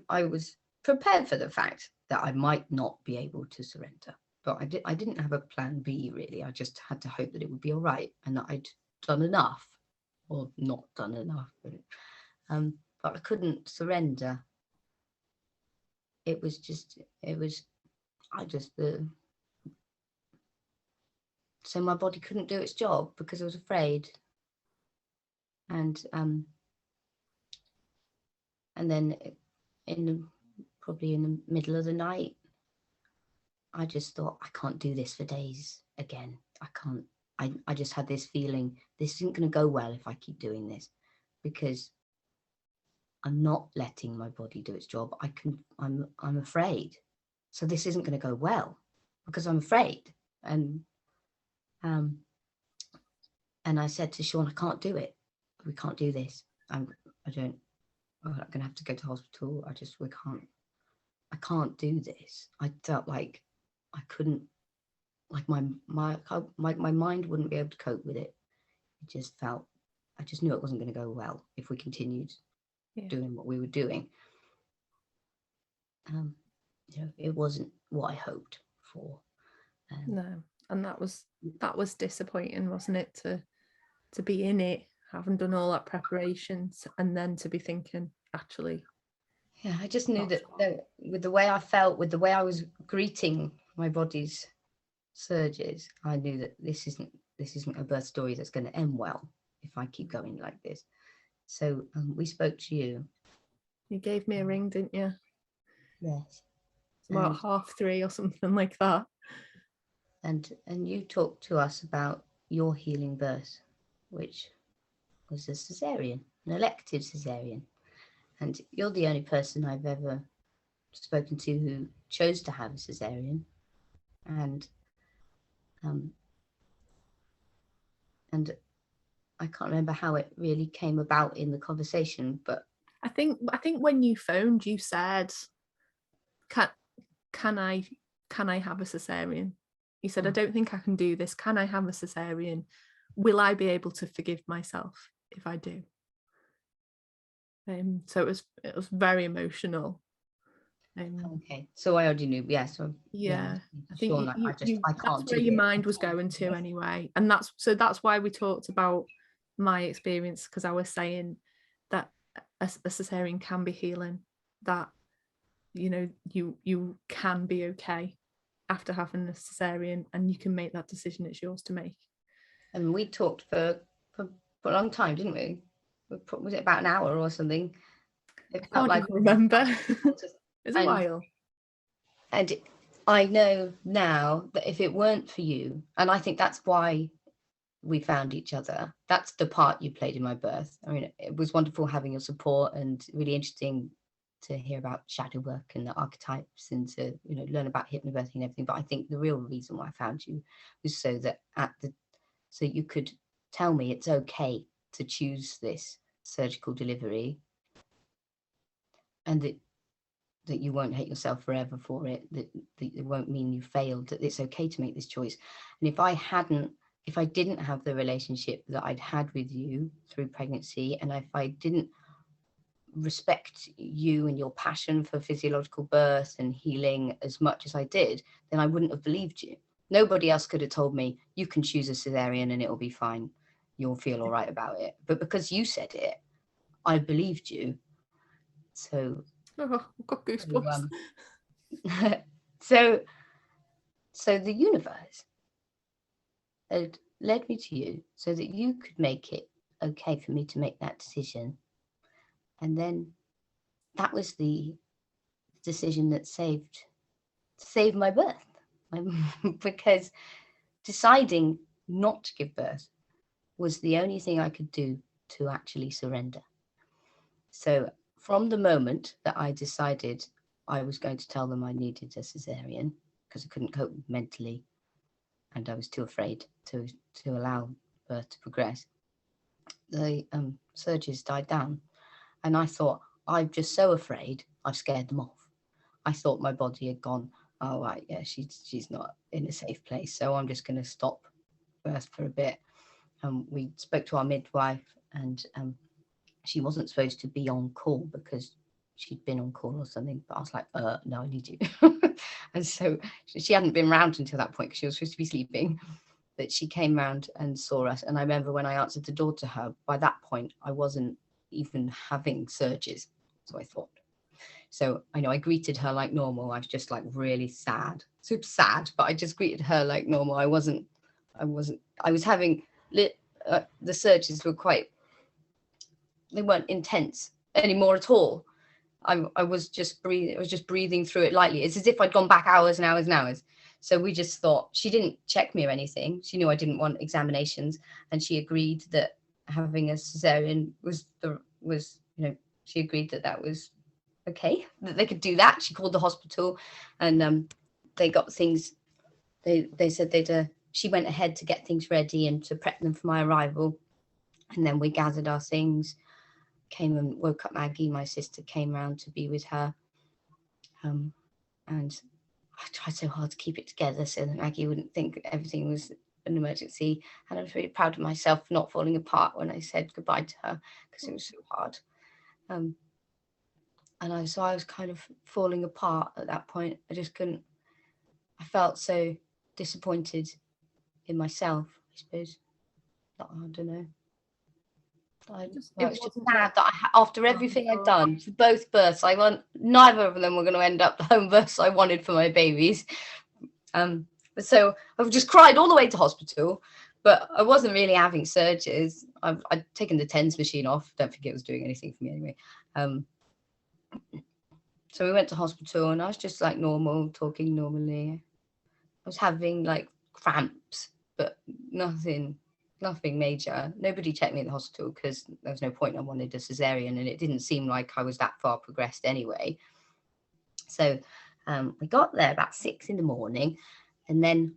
I was prepared for the fact that I might not be able to surrender. But I didn't have a plan B, really. I just had to hope that it would be all right and that I'd done enough, or not done enough. But I couldn't surrender. So my body couldn't do its job because I was afraid. And then probably in the middle of the night, I just thought, I can't do this for days again. I can't. I just had this feeling, this isn't going to go well if I keep doing this, because I'm not letting my body do its job. I'm afraid. So this isn't going to go well because I'm afraid. And I said to Sean, I can't do it. We can't do this. I'm going to have to go to hospital. I can't do this. I felt like I couldn't, like my mind wouldn't be able to cope with it. I just knew it wasn't going to go well if we continued doing what we were doing. It wasn't what I hoped for.
No, and that was disappointing, wasn't it? To be in it, having done all that preparations, and then to be thinking, actually.
Yeah, I just knew that with the way I felt, with the way I was greeting my body's surges, I knew that this isn't a birth story that's going to end well if I keep going like this. So we spoke to you.
You gave me a ring, didn't you?
Yes.
It's about 3:30 or something like that.
And you talked to us about your healing birth, which was a cesarean, an elective cesarean. And you're the only person I've ever spoken to who chose to have a cesarean. And I can't remember how it really came about in the conversation, but
I think when you phoned, you said, can I have a cesarean? You said, I don't think I can do this. Can I have a cesarean? Will I be able to forgive myself if I do? So it was very emotional.
Okay, so I already knew. Yeah, so
yeah, I think
sure, I can't.
That's where your mind was going to anyway, and that's why we talked about my experience, because I was saying that a cesarean can be healing, that you can be okay after having a cesarean, and you can make that decision. It's yours to make.
And we talked for a long time, didn't we? Was it about an hour or something?
I can't even remember. It's a while.
And I know now that if it weren't for you, and I think that's why we found each other, that's the part you played in my birth. I mean, it was wonderful having your support, and really interesting to hear about shadow work and the archetypes, and to learn about hypnobirthing and everything. But I think the real reason why I found you was so you could tell me it's okay to choose this surgical delivery, and that you won't hate yourself forever for it, that it won't mean you failed, that it's okay to make this choice. And if I didn't have the relationship that I'd had with you through pregnancy, and if I didn't respect you and your passion for physiological birth and healing as much as I did, then I wouldn't have believed you. Nobody else could have told me, you can choose a cesarean and it'll be fine. You'll feel all right about it. But because you said it, I believed you. So
I've got goosebumps.
So the universe had led me to you so that you could make it okay for me to make that decision. And then that was the decision that saved my birth. Because deciding not to give birth was the only thing I could do to actually surrender. So from the moment that I decided I was going to tell them I needed a cesarean, because I couldn't cope mentally and I was too afraid to allow birth to progress, the surges died down. And I thought, I'm just so afraid, I've scared them off. I thought my body had gone, oh, right, yeah, she's not in a safe place, so I'm just going to stop birth for a bit. We spoke to our midwife, and she wasn't supposed to be on call because she'd been on call or something, but I was like, no, I need you. And so she hadn't been around until that point because she was supposed to be sleeping, but she came round and saw us. And I remember when I answered the door to her, by that point I wasn't even having surges, so I thought. So I know I greeted her like normal. I was just like really sad, super sad, but I just greeted her like normal. I was having the surges were they weren't intense anymore at all. I was just breathing through it lightly. It's as if I'd gone back hours and hours and hours. So we just thought, she didn't check me or anything. She knew I didn't want examinations, and she agreed that having a cesarean she agreed that was okay, that they could do that. She called the hospital, and they got things. They said she went ahead to get things ready and to prep them for my arrival, and then we gathered our things, came and woke up Maggie. My sister came round to be with her, and I tried so hard to keep it together so that Maggie wouldn't think everything was an emergency. And I was really proud of myself for not falling apart when I said goodbye to her, because it was so hard. And I was kind of falling apart at that point. I just couldn't. I felt so disappointed in myself, I suppose. I don't know. It was just sad that after everything I'd done for both births, I want neither of them were going to end up the home births I wanted for my babies. So I've just cried all the way to hospital, but I wasn't really having surges. I'd taken the TENS machine off. Don't think it was doing anything for me anyway. So we went to hospital, and I was just like normal, talking normally. I was having like cramps, but nothing major. Nobody checked me at the hospital because there was no point. I wanted a cesarean, and it didn't seem like I was that far progressed anyway. So we got there about 6 a.m,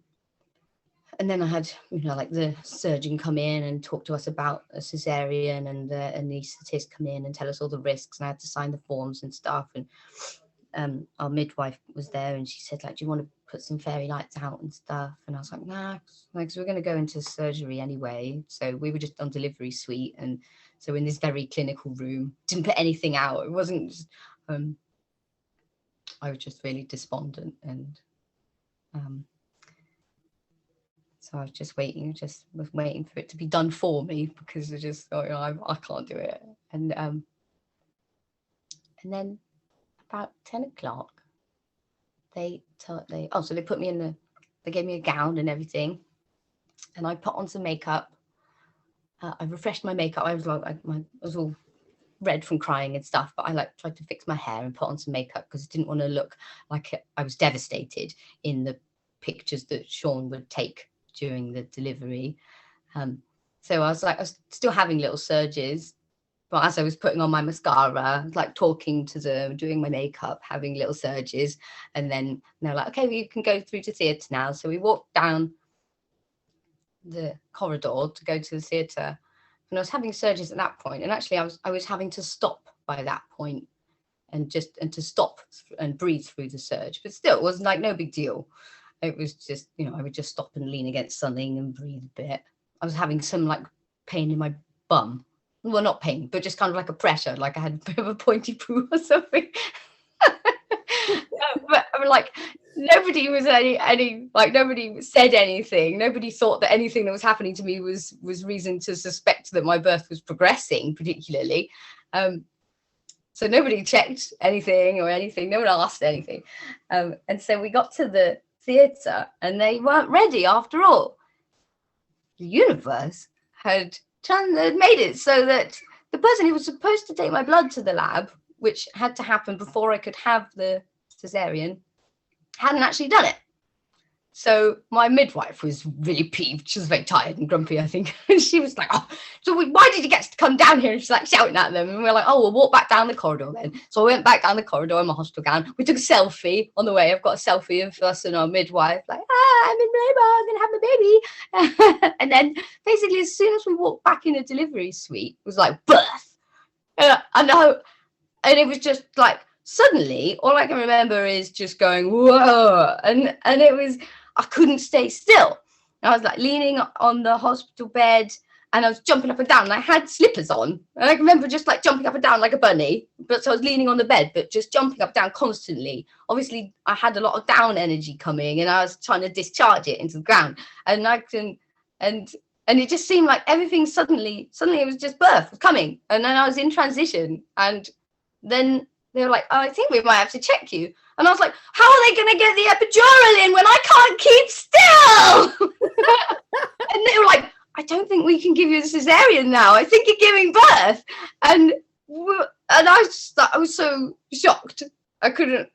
and then I had, like the surgeon come in and talk to us about a cesarean, and the anaesthetist come in and tell us all the risks, and I had to sign the forms and stuff. And our midwife was there, and she said, like, do you want to put some fairy lights out and stuff? And I was like, nah, because we're going to go into surgery anyway. So we were just on delivery suite, and so in this very clinical room, didn't put anything out. It wasn't just, I was just really despondent, and so I was just waiting, for it to be done for me, because I just thought, I can't do it. And then about 10 o'clock, they put me they gave me a gown and everything, and I put on some makeup. I refreshed my makeup. I was all red from crying and stuff, but I tried to fix my hair and put on some makeup because I didn't want to look like I was devastated in the pictures that Sean would take during the delivery. So I was still having little surges, but as I was putting on my mascara, like talking to them, doing my makeup, having little surges, and then they're like, okay, well, you can go through to theatre now. So we walked down the corridor to go to the theatre, and I was having surges at that point, and actually I was having to stop by that point, and to stop and breathe through the surge, but still it was like no big deal. It was just, I would just stop and lean against something and breathe a bit. I was having some like pain in my bum. Well, not pain, but just kind of like a pressure, like I had a bit of a pointy poo or something. But I mean, like, nobody was nobody said anything. Nobody thought that anything that was happening to me was reason to suspect that my birth was progressing particularly. So nobody checked anything or anything. No one asked anything. And so we got to the theatre, and they weren't ready after all. The universe had made it so that the person who was supposed to take my blood to the lab, which had to happen before I could have the cesarean, hadn't actually done it. So my midwife was really peeved. She was very tired and grumpy, I think. And she was like, oh, so why did you get to come down here? And she's like shouting at them. And we were like, oh, we'll walk back down the corridor then. So I went back down the corridor in my hospital gown. We took a selfie on the way. I've got a selfie of us and our midwife, like, I'm in labor, I'm going to have my baby. And then basically as soon as we walked back in the delivery suite, it was like birth. And it was just like, suddenly, all I can remember is just going, whoa. And it was, I couldn't stay still. I was like leaning on the hospital bed, and I was jumping up and down, and I had slippers on. And I remember just like jumping up and down like a bunny. But so I was leaning on the bed, but just jumping up and down constantly. Obviously, I had a lot of down energy coming, and I was trying to discharge it into the ground. And it just seemed like everything suddenly it was just birth was coming. And then I was in transition, and then they were like, oh, I think we might have to check you. And I was like, how are they going to get the epidural in when I can't keep still? And they were like, I don't think we can give you a cesarean now. I think you're giving birth. And I was so shocked. I couldn't.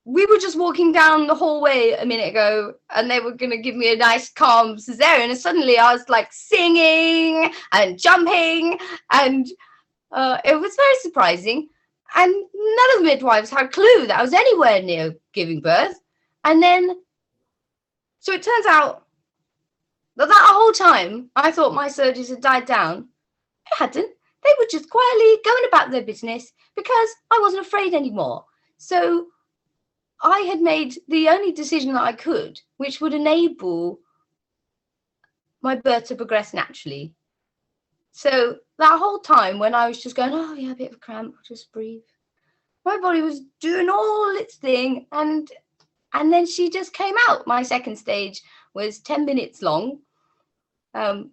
We were just walking down the hallway a minute ago, and they were going to give me a nice, calm cesarean. And suddenly I was like singing and jumping. And it was very surprising. And none of the midwives had a clue that I was anywhere near giving birth. And then, so it turns out that whole time, I thought my surgeries had died down. It hadn't. They were just quietly going about their business because I wasn't afraid anymore. So I had made the only decision that I could, which would enable my birth to progress naturally. So that whole time when I was just going, oh yeah, a bit of a cramp, just breathe. My body was doing all its thing, and then she just came out. My second stage was 10 minutes long. I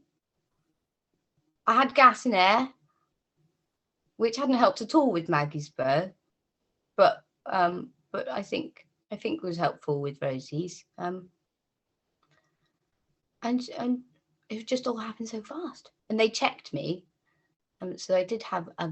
had gas and air, which hadn't helped at all with Maggie's birth, but I think was helpful with Rosie's. And it just all happened so fast. And they checked me. So I did have a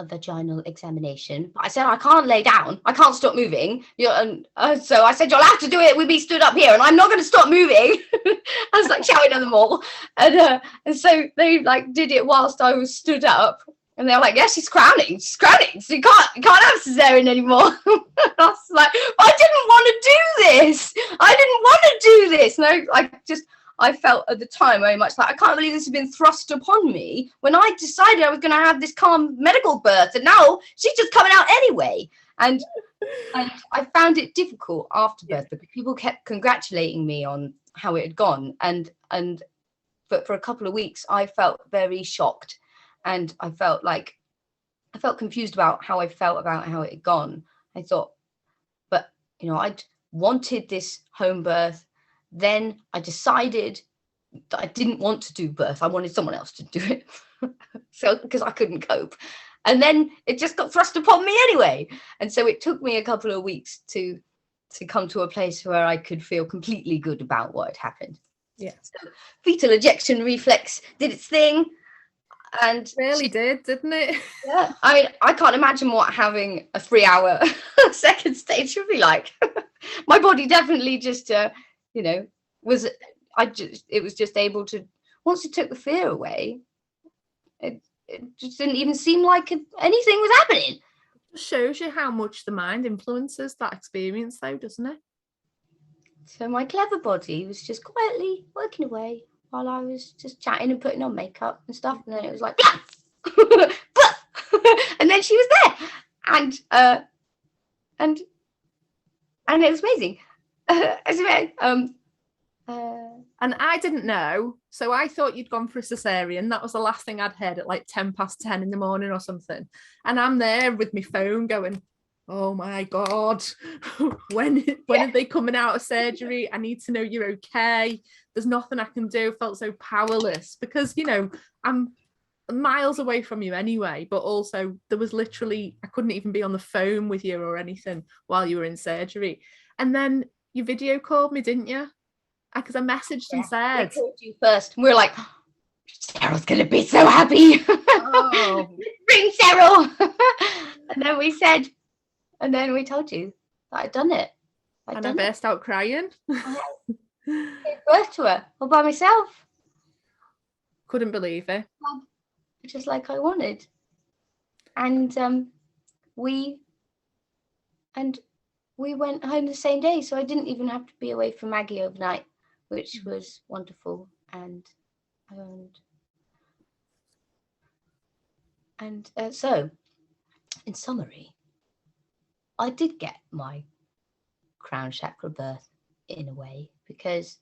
vaginal examination. But I said, I can't lay down. I can't stop moving. So I said, you'll have to do it with me stood up here, and I'm not going to stop moving. I was like shouting at them all. And so they like did it whilst I was stood up. And they were like, yeah, she's crowning. She's crowning. So you can't have cesarean anymore. I was like, I didn't want to do this. I didn't want to do this. And I felt at the time very much like, I can't believe this has been thrust upon me when I decided I was going to have this calm medical birth, and now she's just coming out anyway. And I found it difficult after birth because people kept congratulating me on how it had gone. But for a couple of weeks, I felt very shocked, and I felt confused about how I felt about how it had gone. I thought, but I'd wanted this home birth. Then I decided that I didn't want to do birth. I wanted someone else to do it. So because I couldn't cope. And then it just got thrust upon me anyway. And so it took me a couple of weeks to come to a place where I could feel completely good about what had happened.
Yeah.
So fetal ejection reflex did its thing. And
it really didn't it?
Yeah. I can't imagine what having a 3-hour second stage would be like. My body definitely just it was just able to, once it took the fear away, it just didn't even seem like anything was happening.
It shows you how much the mind influences that experience though, doesn't it?
So my clever body was just quietly working away while I was just chatting and putting on makeup and stuff, and then it was like and then she was there, and it was amazing.
And I didn't know, so I thought you'd gone for a cesarean. That was the last thing I'd heard at like 10:10 in the morning or something. And I'm there with my phone going, oh my God, when are they coming out of surgery? I need to know you're okay. There's nothing I can do. I felt so powerless because, I'm miles away from you anyway, but also there was literally, I couldn't even be on the phone with you or anything while you were in surgery. And then you video called me, didn't you? Because I messaged and said,
I called you first. We were like, Cheryl's gonna be so happy.
Oh.
Ring Cheryl. And then we told you that I'd done it.
I burst out crying.
I gave birth to her all by myself.
Couldn't believe it.
Just like I wanted. And we went home the same day, so I didn't even have to be away from Maggie overnight, which was wonderful. So, in summary, I did get my crown chakra birth in a way because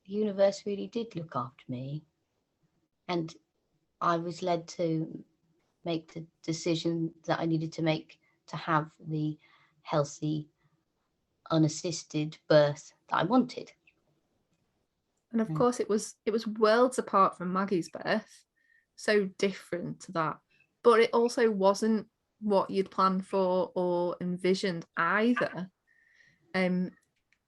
the universe really did look after me, and I was led to make the decision that I needed to make to have the healthy, unassisted birth that I wanted.
And of course, it was worlds apart from Maggie's birth, so different to that. But it also wasn't what you'd planned for or envisioned either. And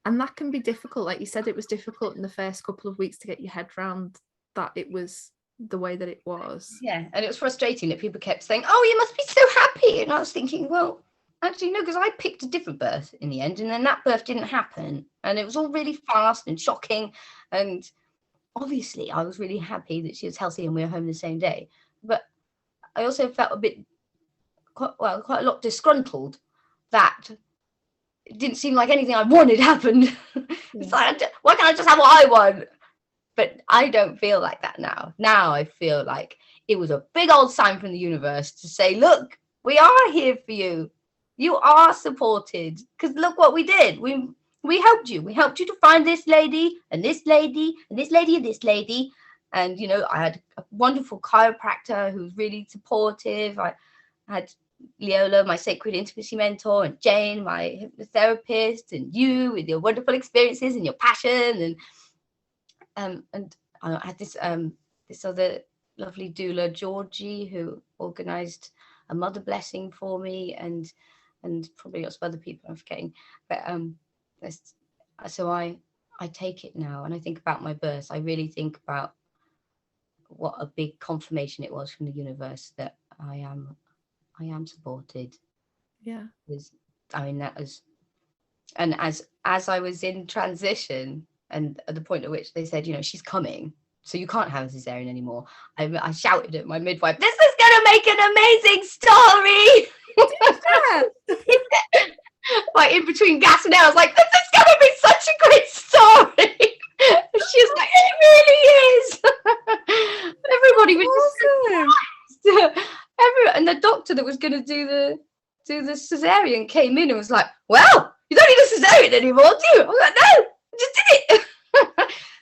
that can be difficult. Like you said, it was difficult in the first couple of weeks to get your head around that it was the way that it was.
Yeah, and it was frustrating that people kept saying, oh, you must be so happy. And I was thinking, well, actually, no, because I picked a different birth in the end, and then that birth didn't happen. And it was all really fast and shocking. And obviously, I was really happy that she was healthy and we were home the same day. But I also felt quite a lot disgruntled that it didn't seem like anything I wanted happened. It's like, why can't I just have what I want? But I don't feel like that now. Now I feel like it was a big old sign from the universe to say, look, we are here for you. You are supported. Because look what we did. We helped you. We helped you to find this lady and this lady and this lady and this lady. And, I had a wonderful chiropractor who was really supportive. I had Leola, my sacred intimacy mentor, and Jane, my hypnotherapist, and you with your wonderful experiences and your passion. And I had this other lovely doula, Georgie, who organised a mother blessing for me, and probably lots of other people I'm forgetting. But so I I take it now and I think about my birth, I really think about what a big confirmation it was from the universe that I am supported.
Yeah.
I mean, that was, and as I was in transition, and at the point at which they said, she's coming, so you can't have a cesarean anymore, I shouted at my midwife, "This is going to make an amazing story!" Like in between gas and air, I was like, "This is going to be such a great story." She was like, "It really is." Everybody was just surprised. And the doctor that was going to do the cesarean came in and was like, "Well, you don't need a cesarean anymore, do you?" I was like, "No, I just did it."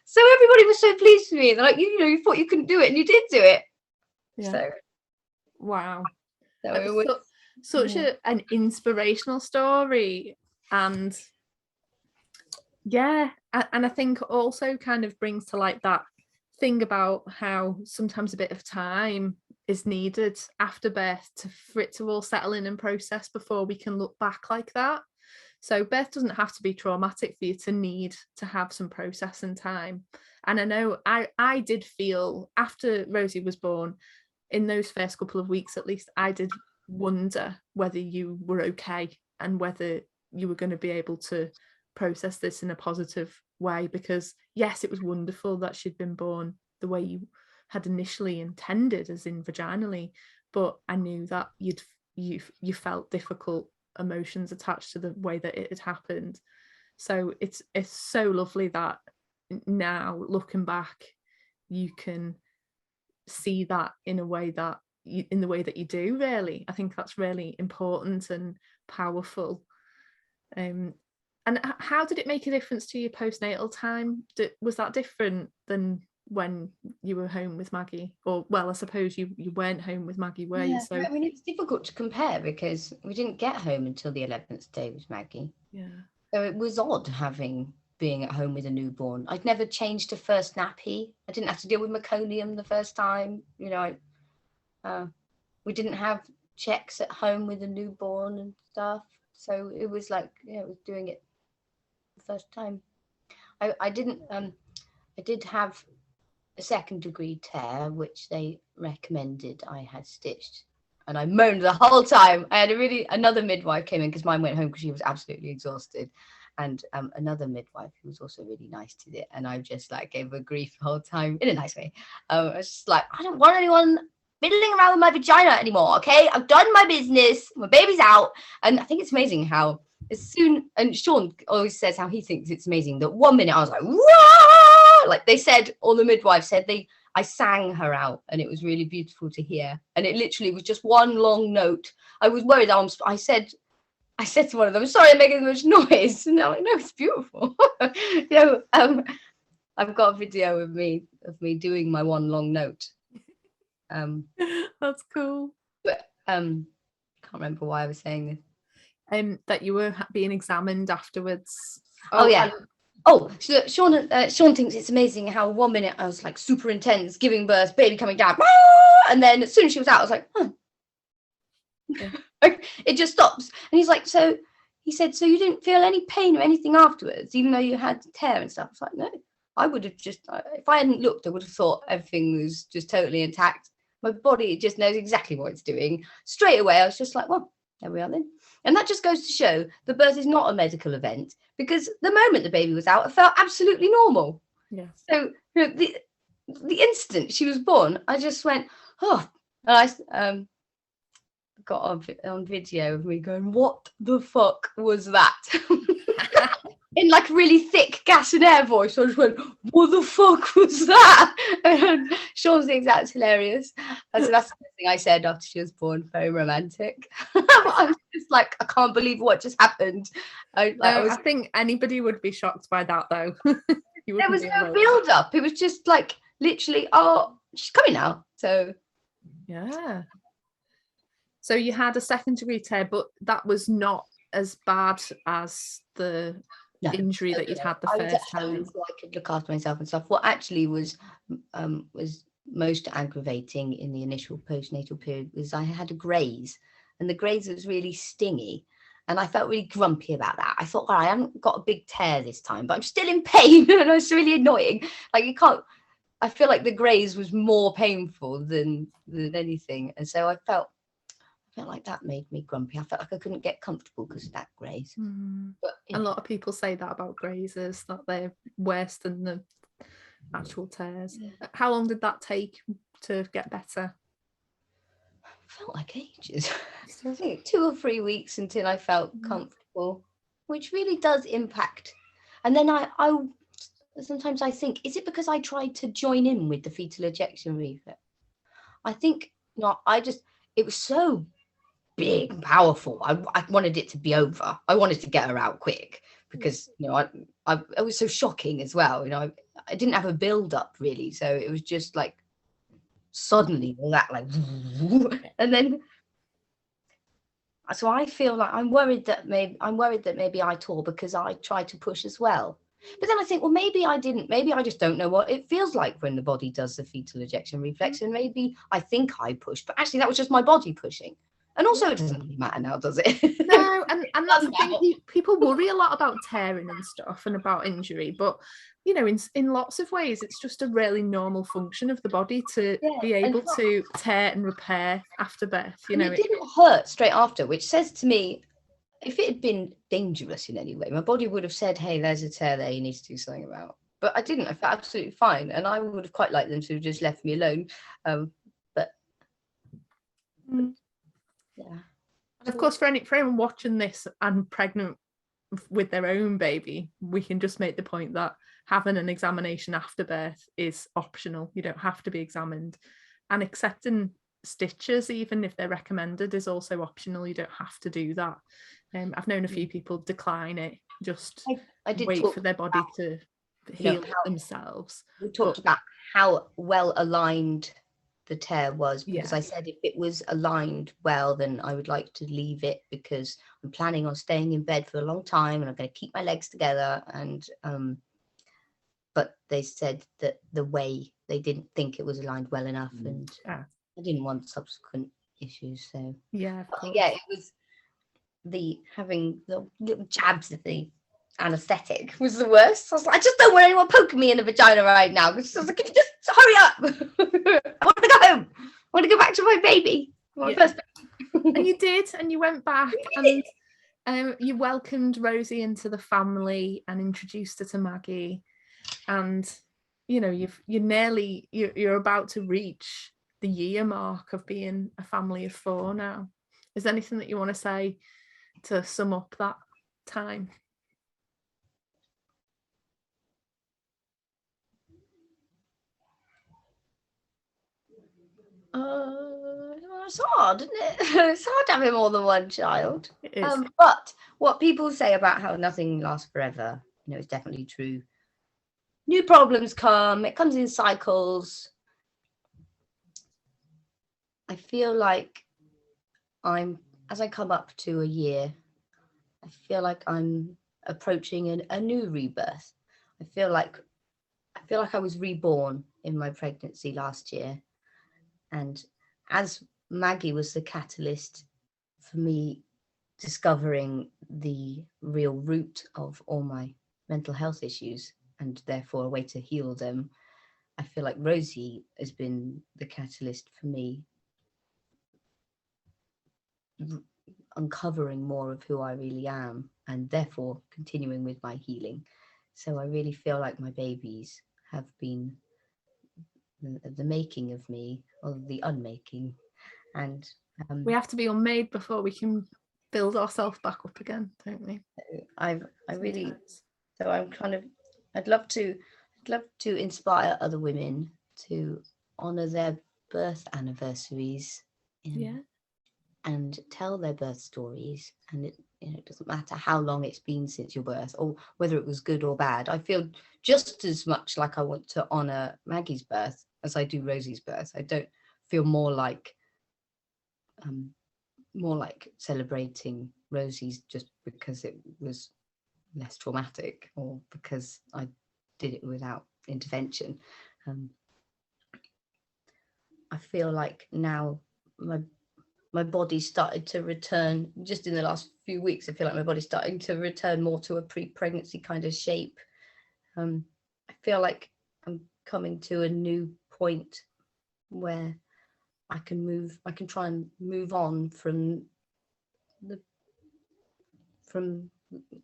So everybody was so pleased with me. They're like, you thought you couldn't do it, and you did do it.
Yeah.
So
wow.
so it was
such an inspirational story, and and I think also kind of brings to light that thing about how sometimes a bit of time is needed after birth for it to all settle in and process before we can look back like that. So birth doesn't have to be traumatic for you to need to have some processing time. And I know I did feel after Rosie was born, in those first couple of weeks at least, I did wonder whether you were okay and whether you were going to be able to process this in a positive way, because yes, it was wonderful that she'd been born the way you had initially intended, as in vaginally, but I knew that you felt difficult emotions attached to the way that it had happened. So it's so lovely that now looking back you can see that in a way that in the way that you do. Really, I think that's really important and powerful. And how did it make a difference to your postnatal time? Was that different than when you were home with Maggie? Or, well, I suppose you weren't home with Maggie, were you? So
I mean, it's difficult to compare because we didn't get home until the 11th day with Maggie.
Yeah.
So it was odd being at home with a newborn. I'd never changed a first nappy. I didn't have to deal with meconium the first time. We didn't have checks at home with a newborn and stuff. So it was like, it was doing it the first time. I did have a second-degree tear, which they recommended I had stitched. And I moaned the whole time. I had another midwife came in because mine went home because she was absolutely exhausted. And another midwife who was also really nice did it. And I just gave her grief the whole time in a nice way. I was just like, I don't want anyone fiddling around with my vagina anymore. Okay, I've done my business. My baby's out. And I think it's amazing how and Sean always says how he thinks it's amazing that 1 minute I was like, whoa! Like they said, all the midwives said I sang her out, and it was really beautiful to hear. And it literally was just one long note. I was worried. I said to one of them, "I'm sorry I'm making so much noise." And they're like, "No, it's beautiful." I've got a video of me doing my one long note.
That's cool.
But can't remember why I was saying this.
That you were being examined afterwards.
Oh yeah. So Sean thinks it's amazing how 1 minute I was like super intense, giving birth, baby coming down, and then as soon as she was out, I was like, huh. Yeah. It just stops. And he's like, he said, "So you didn't feel any pain or anything afterwards, even though you had tear and stuff?" I was like, "No, I would have just, if I hadn't looked, I would have thought everything was just totally intact. My body just knows exactly what it's doing." Straight away, I was just like, well, there we are then. And that just goes to show the birth is not a medical event, because the moment the baby was out, I felt absolutely normal.
Yeah.
So the instant she was born, I just went, oh. And I got on video of me going, "What the fuck was that?" In like really thick gas and air voice. I just went, "What the fuck was that?" And Sean thinks that's hilarious. So that's the thing I said after she was born. Very romantic. I was just like, I can't believe what just happened. I
think anybody would be shocked by that, though.
There was no build up. It was just like literally, oh, she's coming now. So
yeah. So you had a second-degree tear, but that was not as bad as the injury that you'd had the first time.
So I could look after myself and stuff. What actually was most aggravating in the initial postnatal period was I had a graze, and the graze was really stingy. And I felt really grumpy about that. I thought, well, I haven't got a big tear this time, but I'm still in pain. And it's really annoying. Like, you can't, I feel like the graze was more painful than anything. And so I felt like that made me grumpy. I felt like I couldn't get comfortable because of that graze. But
a lot of people say that about grazes, that they're worse than the actual tears. How long did that take to get better?
Felt like ages. I think 2 or 3 weeks until I felt comfortable, which really does impact. And then I sometimes I think, is it because I tried to join in with the fetal ejection reflex? I think not. It was so big and powerful. I wanted it to be over. I wanted to get her out quick because, you know, it was so shocking as well. You know, I didn't have a build up really. So it was just like suddenly all that, like, and then, so I feel like I'm worried that maybe I tore because I tried to push as well. But then I think, well, maybe I didn't. Maybe I just don't know what it feels like when the body does the fetal ejection reflex. And maybe I think I pushed, but actually that was just my body pushing. And also it doesn't really matter now, does it?
No, and that's the thing. People worry a lot about tearing and stuff and about injury, but you know, in lots of ways, it's just a really normal function of the body to be able to tear and repair after birth. You know,
it didn't hurt straight after, which says to me, if it had been dangerous in any way, my body would have said, hey, there's a tear there you need to do something about. But I didn't. I felt absolutely fine. And I would have quite liked them to have just left me alone. But yeah.
And of course, for anyone watching this and pregnant with their own baby, we can just make the point that having an examination after birth is optional. You don't have to be examined. And accepting stitches, even if they're recommended, is also optional. You don't have to do that. I've known a few people decline it, just
I did
wait for their body to heal themselves.
We talked about how well aligned the tear was, because I said if it was aligned well, then I would like to leave it because I'm planning on staying in bed for a long time and I'm going to keep my legs together. And but they said that the way they didn't think it was aligned well enough, and I didn't want subsequent issues. So it was having the little jabs of the anesthetic was the worst. I was like, I just don't want anyone poking me in the vagina right now. I was like, can you just hurry up? I want to go home. I want to go back to my baby. First baby.
And you did, and you went back, and you welcomed Rosie into the family and introduced her to Maggie. And you know, you're about to reach the year mark of being a family of 4 now. Is there anything that you want to say to sum up that time?
It's hard, isn't it? It's hard having more than one child.
It is.
But what people say about how nothing lasts forever, you know, is definitely true. New problems come. It comes in cycles. I feel like as I come up to a year, I feel like I'm approaching a new rebirth. I feel like I was reborn in my pregnancy last year. And as Maggie was the catalyst for me discovering the real root of all my mental health issues and therefore a way to heal them, I feel like Rosie has been the catalyst for me uncovering more of who I really am and therefore continuing with my healing. So I really feel like my babies have been the making of me, or the unmaking. And
we have to be unmade before we can build ourselves back up again, don't we?
So I'm I'd love to inspire other women to honor their birth anniversaries and tell their birth stories. And it doesn't matter how long it's been since your birth or whether it was good or bad. I feel just as much like I want to honor Maggie's birth as I do Rosie's birth. I don't feel more like celebrating Rosie's just because it was less traumatic or because I did it without intervention. I feel like now my body started to return just in the last few weeks. I feel like my body's starting to return more to a pre-pregnancy kind of shape. I feel like I'm coming to a new point where I can try and move on from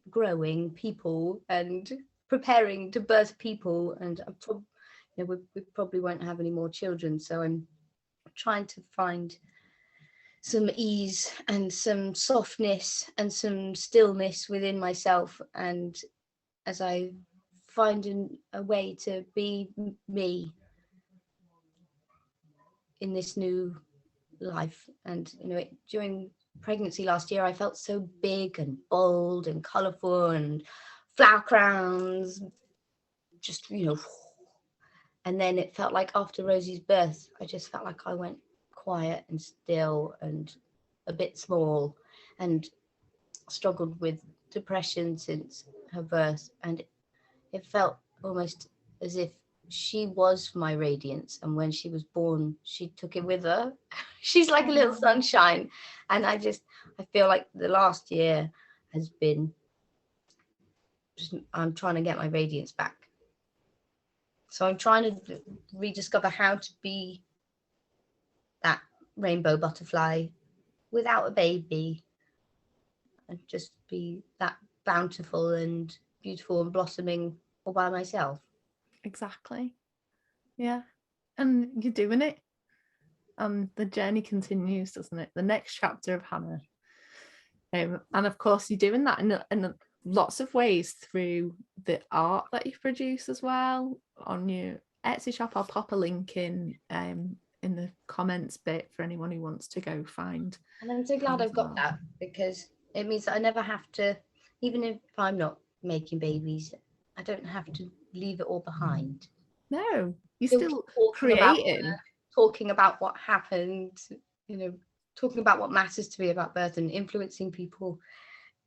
growing people and preparing to birth people, and we probably won't have any more children, so I'm trying to find some ease and some softness and some stillness within myself, and as I find a way to be me in this new life. And during pregnancy last year, I felt so big and bold and colorful and flower crowns, just and then it felt like after Rosie's birth, I just felt like I went quiet and still and a bit small, and struggled with depression since her birth. And it felt almost as if she was my radiance, and when she was born, she took it with her. She's like a little sunshine. And I feel like the last year has been I'm trying to get my radiance back. So I'm trying to rediscover how to be that rainbow butterfly without a baby, and just be that bountiful and beautiful and blossoming all by myself.
Exactly. Yeah. And you're doing it. And the journey continues, doesn't it? The next chapter of Hannah. And of course, you're doing that in lots of ways through the art that you produce as well on your Etsy shop. I'll pop a link in the comments bit for anyone who wants to go find.
And I'm so glad I've got that, because it means that I never have to, even if I'm not making babies, I don't have to leave it all behind.
No, you're still creating.
Talking about what happened, talking about what matters to me about birth, and influencing people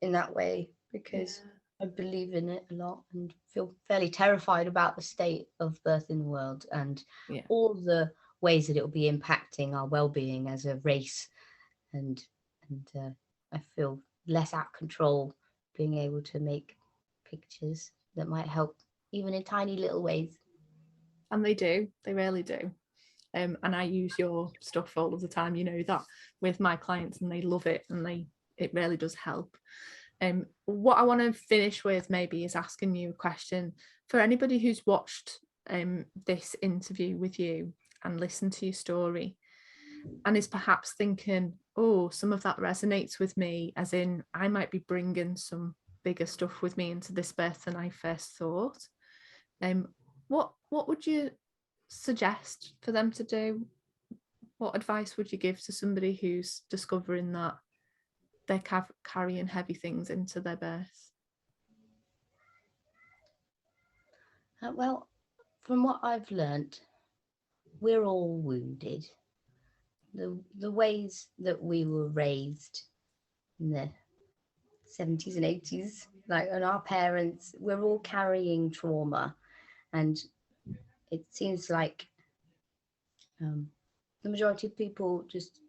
in that way, because I believe in it a lot and feel fairly terrified about the state of birth in the world, and all the ways that it will be impacting our well-being as a race. And I feel less out of control being able to make pictures that might help, even in tiny little ways.
And they really do. And I use your stuff all of the time, that, with my clients, and they love it, and it really does help. What I want to finish with maybe is asking you a question for anybody who's watched this interview with you and listened to your story and is perhaps thinking, oh, some of that resonates with me, as in I might be bringing some bigger stuff with me into this birth than I first thought. What would you suggest for them to do? What advice would you give to somebody who's discovering that they're carrying heavy things into their birth?
Well, from what I've learned, we're all wounded. The ways that we were raised in the 70s and 80s, and our parents, we're all carrying trauma. And it seems like the majority of people just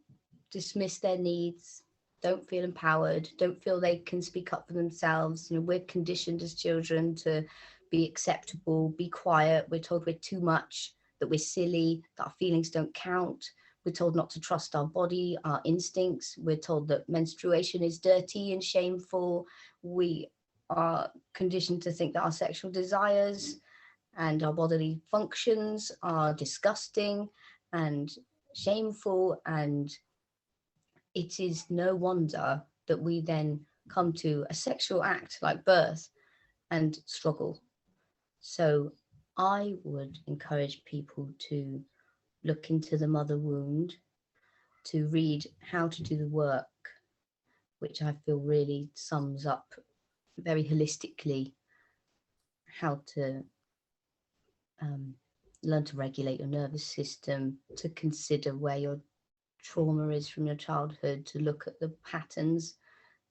dismiss their needs, don't feel empowered, don't feel they can speak up for themselves. We're conditioned as children to be acceptable, be quiet. We're told we're too much, that we're silly, that our feelings don't count. We're told not to trust our body, our instincts. We're told that menstruation is dirty and shameful. We are conditioned to think that our sexual desires and our bodily functions are disgusting and shameful. And it is no wonder that we then come to a sexual act like birth and struggle. So I would encourage people to look into the mother wound, to read How to Do the Work, which I feel really sums up very holistically how to learn to regulate your nervous system, to consider where your trauma is from your childhood, to look at the patterns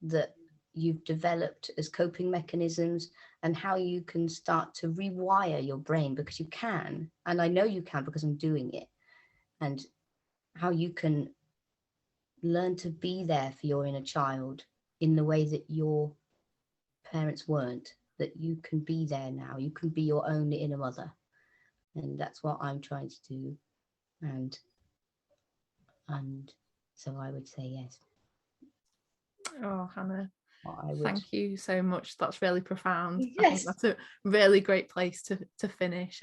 that you've developed as coping mechanisms, and how you can start to rewire your brain, because you can, and I know you can because I'm doing it, and how you can learn to be there for your inner child in the way that your parents weren't, that you can be there now. You can be your own inner mother. And that's what I'm trying to do. And so I would say yes.
Oh, Hannah,
I would.
thank you so much. That's really profound.
Yes.
I think that's a really great place to finish.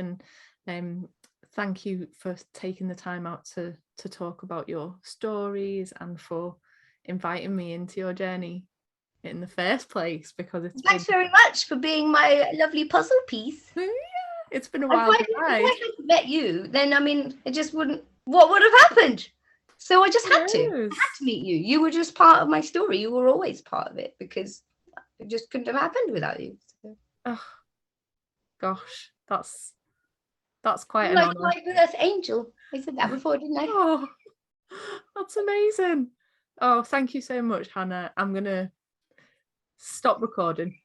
And thank you for taking the time out to talk about your stories and for inviting me into your journey in the first place, because
Thanks very much for being my lovely puzzle piece.
Yeah, it's been a while.
If I hadn't met you, then I mean, it just wouldn't. What would have happened? So I just had to. I had to meet you. You were just part of my story. You were always part of it, because it just couldn't have happened without you. So.
Oh, gosh, that's quite
You're
an
like
honor.
my birth angel. I said that before, didn't I?
Oh, that's amazing. Oh, thank you so much, Hannah. I'm gonna stop recording.